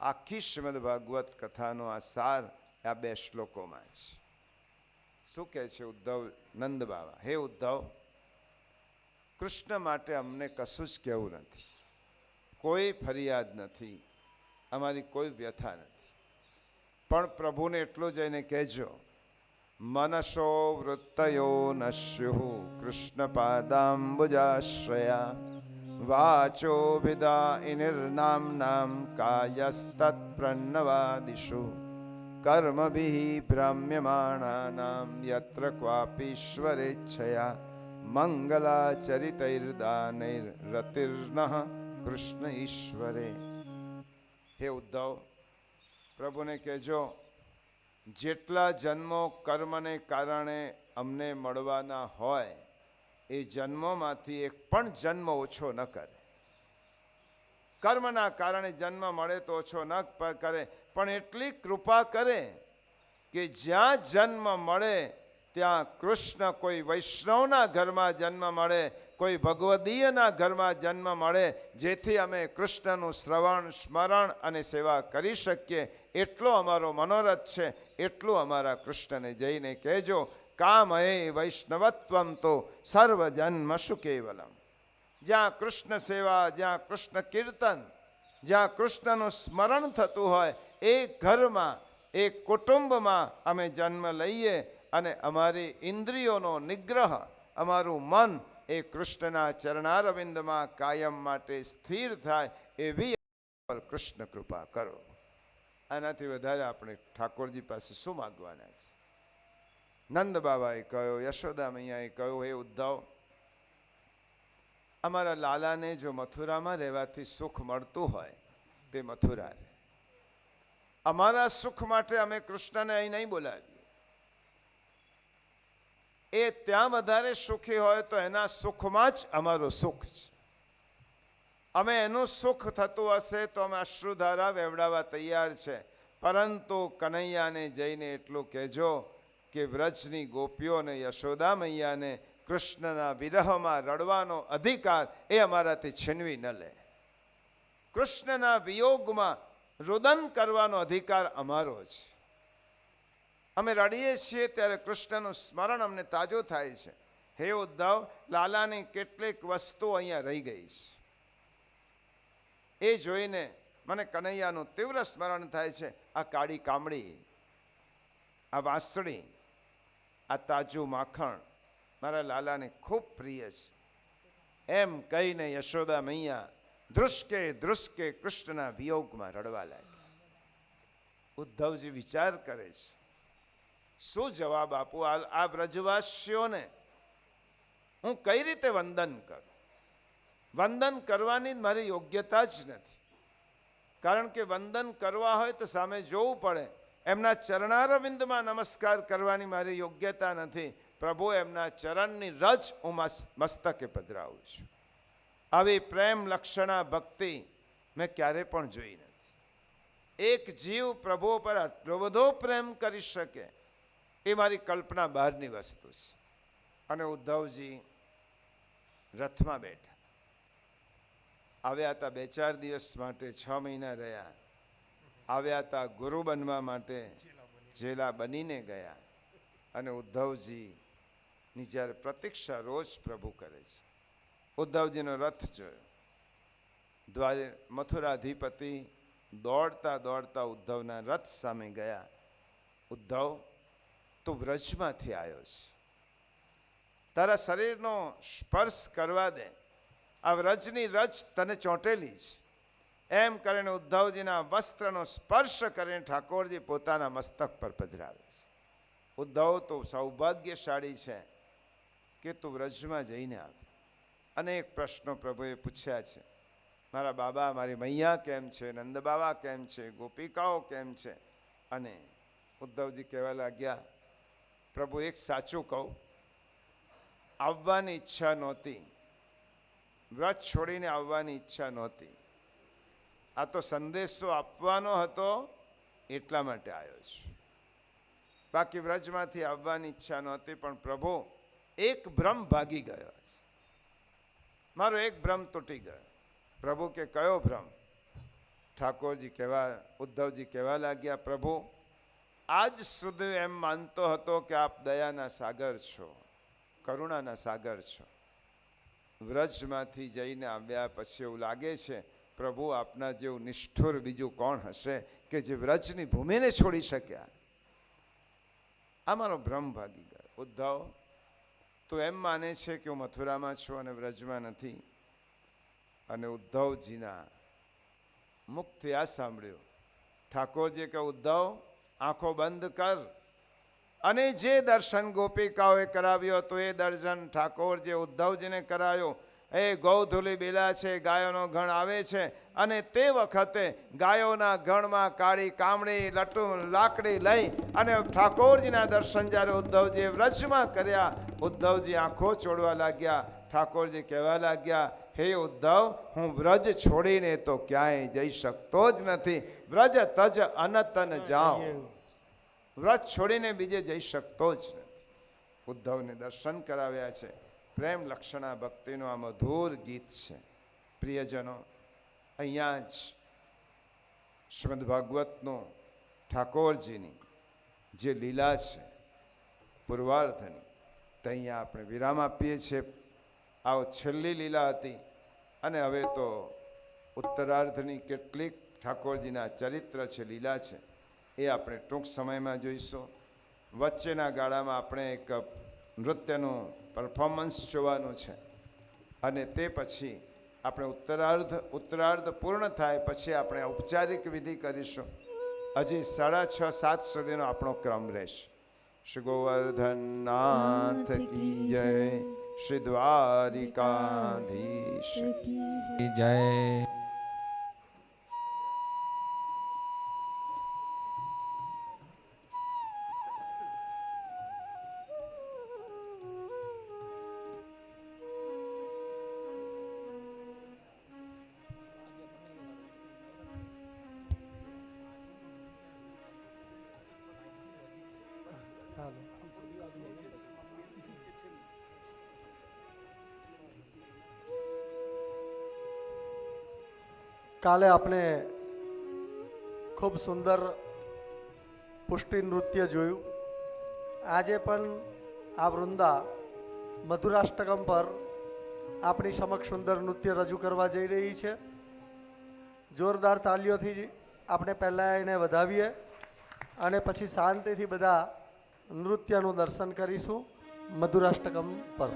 આખી શ્રીમદ ભાગવત કથાનો આ સાર આ 2 શ્લોકોમાં છે. શું કહે છે ઉદ્ધવ, નંદ બાવા, હે ઉદ્ધવ, કૃષ્ણ માટે અમને કશું જ કહેવું નથી, કોઈ ફરિયાદ નથી, અમારી કોઈ વ્યથા નથી. પણ પ્રભુને એટલું જઈને કહેજો, મનસો વૃત્તયો ન સ્યુઃ કૃષ્ણપાદાંબુજાશ્રયા વાચોભિદાઇનિર્નામ્નાં કાયસ્તત્પ્રણવાદિષુ કર્મભિઃ ભ્રામ્યમાણાનાં યત્ર ક્વાપીશ્વરેચ્છયા મંગલાચરિતૈર્દાનૈરતિર્નઃ કૃષ્ણ ઈશ્વરે. હે ઉદ્ધવ, પ્રભુને કહેજો, જેટલા જન્મો કર્મને કારણે અમને મળવાના હોય એ જન્મોમાંથી એક પણ જન્મ ઓછો ન કરે. કર્મના કારણે જન્મ મળે તો ઓછો ન કરે, પણ એટલી કૃપા કરે કે જ્યાં જન્મ મળે ત્યાં કૃષ્ણ, કોઈ વૈષ્ણવના ઘરમાં જન્મ મળે, કોઈ ભગવદીયના ઘરમાં જન્મ મળે, જેથી અમે કૃષ્ણનું શ્રવણ, સ્મરણ અને સેવા કરી શકીએ. એટલો અમારો મનોરથ છે. એટલું અમારા કૃષ્ણને જઈને કહેજો. કામયે વૈષ્ણવત્વમ તો સર્વજન્મસુ કેવલમ. જ્યાં કૃષ્ણ સેવા, જ્યાં કૃષ્ણ કીર્તન, જ્યાં કૃષ્ણનું સ્મરણ થતું હોય એ ઘરમાં, એ કુટુંબમાં અમે જન્મ લઈએ અને અમારી ઇન્દ્રિયોનો નિગ્રહ, અમારું મન એ કૃષ્ણના ચરણારવિંદમાં કાયમ માટે સ્થિર થાય એવી કૃષ્ણ કૃપા કરો. આનાથી વધારે આપણે ઠાકોરજી પાસે શું માગવાના છે? નંદ બાબાએ કહ્યું, યશોદા મૈયાએ કહ્યું, હે ઉદ્ધવ, અમારા લાલાને જો મથુરામાં રહેવાથી સુખ મળતું હોય તે મથુરા રહે. અમારા સુખ માટે અમે કૃષ્ણને અહીં નહીં બોલાવીએ. એ ત્યાં વધારે સુખી હોય તો એના સુખમાં જ અમારું સુખ છે. અમે એનું સુખ થતું હશે તો અમે અશ્રુધારા વેવડાવવા તૈયાર છે. પરંતુ કનૈયાને જઈને એટલું કહેજો કે વ્રજની ગોપીઓને, યશોદા મૈયાને કૃષ્ણના વિરહમાં રડવાનો અધિકાર એ અમારાથી છીનવી ન લે. કૃષ્ણના વિયોગમાં રુદન કરવાનો અધિકાર અમારો છે. અમે રડીએ છીએ ત્યારે કૃષ્ણનું સ્મરણ અમને તાજું થાય છે. હે ઉદ્ધવ, લાલાની કેટલીક વસ્તુ અહીંયા રહી ગઈ છે. એ જોઈને મને કનૈયાનું તીવ્ર સ્મરણ થાય છે. આ કાળી કામળી, આ વાંસળી, આ તાજું માખણ મારા લાલાને ખૂબ પ્રિય છે. એમ કહીને યશોદા મૈયા ધ્રુસકે ધ્રુસકે કૃષ્ણના વિયોગમાં રડવા લાગી. ઉદ્ધવજી વિચાર કરે છે, શું જવાબ આપું આ વ્રજવાસીઓને? હું કઈ રીતે વંદન કરું? વંદન કરવાની મારી યોગ્યતા જ નથી. કારણ કે વંદન કરવા હોય તો સામે જોવું પડે. એમના ચરણારવિંદમાં નમસ્કાર કરવાની મારી યોગ્યતા નથી. પ્રભુ, એમના ચરણની રજ હું મસ્તકે પધરાવું છું. આવી પ્રેમ લક્ષણા ભક્તિ મેં ક્યારે પણ જોઈ નથી. એક જીવ પ્રભુ પર આટલો બધો પ્રેમ કરી શકે એ મારી કલ્પના બહારની વસ્તુ છે. અને ઉદ્ધવજી રથમાં બેઠા આવ્યા હતા. 2-4 દિવસ માટે, 6 મહિના રહ્યા. આવ્યા હતા ગુરુ બનવા માટે, ચેલા બનીને ગયા. અને ઉદ્ધવજીની જ્યારે પ્રતીક્ષા રોજ પ્રભુ કરે છે. ઉદ્ધવજીનો રથ જોયો. દ્વારે મથુરાધિપતિ દોડતા દોડતા ઉદ્ધવના રથ સામે ગયા. ઉદ્ધવ, તું વ્રજમાંથી આવ્યો છે, તારા શરીરનો સ્પર્શ કરવા દે. આ વ્રજની રજ તને ચોંટેલી છે. એમ કરીને ઉદ્ધવજીના વસ્ત્રનો સ્પર્શ કરીને ઠાકોરજી પોતાના મસ્તક પર પધરાવે છે. ઉદ્ધવ, તો સૌભાગ્યશાળી છે કે તું વ્રજમાં જઈને આવ. અનેક પ્રશ્નો પ્રભુએ પૂછ્યા છે. મારા બાબા, મારી મૈયા કેમ છે? નંદ બાબા કેમ છે? ગોપિકાઓ કેમ છે? અને ઉદ્ધવજી કહેવા લાગ્યા, પ્રભુ, એક સાચું કહું, આવવાની ઈચ્છા નહોતી. વ્રત છોડીને આવવાની ઈચ્છા નહોતી. આ તો સંદેશો આપવાનો હતો એટલા માટે આવ્યો છું. બાકી વ્રજમાંથી આવવાની ઈચ્છા નહોતી. પણ પ્રભુ, એક ભ્રમ ભાગી ગયો છે. મારો એક ભ્રમ તૂટી ગયો. પ્રભુ કે કયો ભ્રમ? ઠાકોરજી ઉદ્ધવજી કહેવા લાગ્યા, પ્રભુ, આજ સુધી એમ માનતો હતો કે આપ દયાના સાગર છો, કરુણાના સાગર છો. વ્રજમાંથી જઈને આવ્યા પછી એવું લાગે છે, પ્રભુ, આપના જેવું નિષ્ઠુર બીજું કોણ હશે કે જે વ્રજની ભૂમિને છોડી શક્યા? આ મારો ભ્રમ ભાગી ગયો. ઉદ્ધવ તો એમ માને છે કે હું મથુરામાં છું અને વ્રજમાં નથી. અને ઉદ્ધવજીના મુખથી આ સાંભળ્યું. ઠાકોરજી કે ઉદ્ધવ આંખો બંધ કર. અને જે દર્શન ગોપિકાઓએ કરાવ્યો હતો એ દર્શન ઠાકોરજી ઉદ્ધવજીને કરાયો. એ ગૌધુલી બેલા છે, ગાયોનો ગણ આવે છે અને તે વખતે ગાયોના ગણમાં કાળી કામડી લટુ લાકડી લઈ અને ઠાકોરજીના દર્શન જ્યારે ઉદ્ધવજીએ વ્રજમાં કર્યા, ઉદ્ધવજી આંખો ચોડવા લાગ્યા. ઠાકોરજી કહેવા લાગ્યા, હે ઉદ્ધવ, હું વ્રજ છોડીને તો ક્યાંય જઈ શકતો જ નથી. વ્રજ તજ અનતન જાઉં, વ્રજ છોડીને બીજે જઈ શકતો જ નથી. ઉદ્ધવને દર્શન કરાવ્યા છે. પ્રેમ લક્ષણા ભક્તિનું આ મધુર ગીત છે. પ્રિયજનો, અહીંયા જ શ્રીમદ ભાગવતનું ઠાકોરજીની જે લીલા છે પૂર્વાર્ધની, તો અહીંયા આપણે વિરામ આપીએ છીએ. આવો છેલ્લી લીલા હતી અને હવે તો ઉત્તરાર્ધની કેટલીક ઠાકોરજીના ચરિત્ર છે, લીલા છે, એ આપણે ટૂંક સમયમાં જોઈશું. વચ્ચેના ગાળામાં આપણે એક નૃત્યનું પરફોર્મન્સ જોવાનું છે અને તે પછી આપણે ઉત્તરાર્ધ પૂર્ણ થાય પછી આપણે ઔપચારિક વિધિ કરીશું. હજી 6:30-7 સુધીનો આપણો ક્રમ રહેશે. શ્રી ગોવર્ધનનાથ કી જય, શ્રી દ્વારિકાધીશ કી જય. કાલે આપણે ખૂબ સુંદર પુષ્ટિ નૃત્ય જોયું. આજે પણ આ વૃંદા મધુરાષ્ટકમ પર આપણી સમક્ષ સુંદર નૃત્ય રજૂ કરવા જઈ રહી છે. જોરદાર તાલીઓથી આપણે પહેલાં એને વધાવીએ અને પછી શાંતિથી બધા નૃત્યનું દર્શન કરીશું મધુરાષ્ટકમ પર.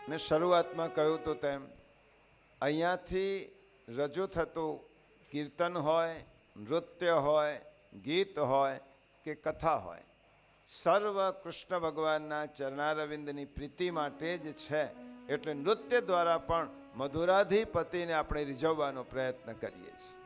મેં શરૂઆતમાં કહ્યું તો તેમ અહીંયાથી રજૂ થતું કીર્તન હોય, નૃત્ય હોય, ગીત હોય કે કથા હોય, સર્વ કૃષ્ણ ભગવાનના ચરણારવિંદની પ્રીતિ માટે જ છે. એટલે નૃત્ય દ્વારા પણ મધુરાધિપતિને આપણે રીઝવવાનો પ્રયત્ન કરીએ છીએ.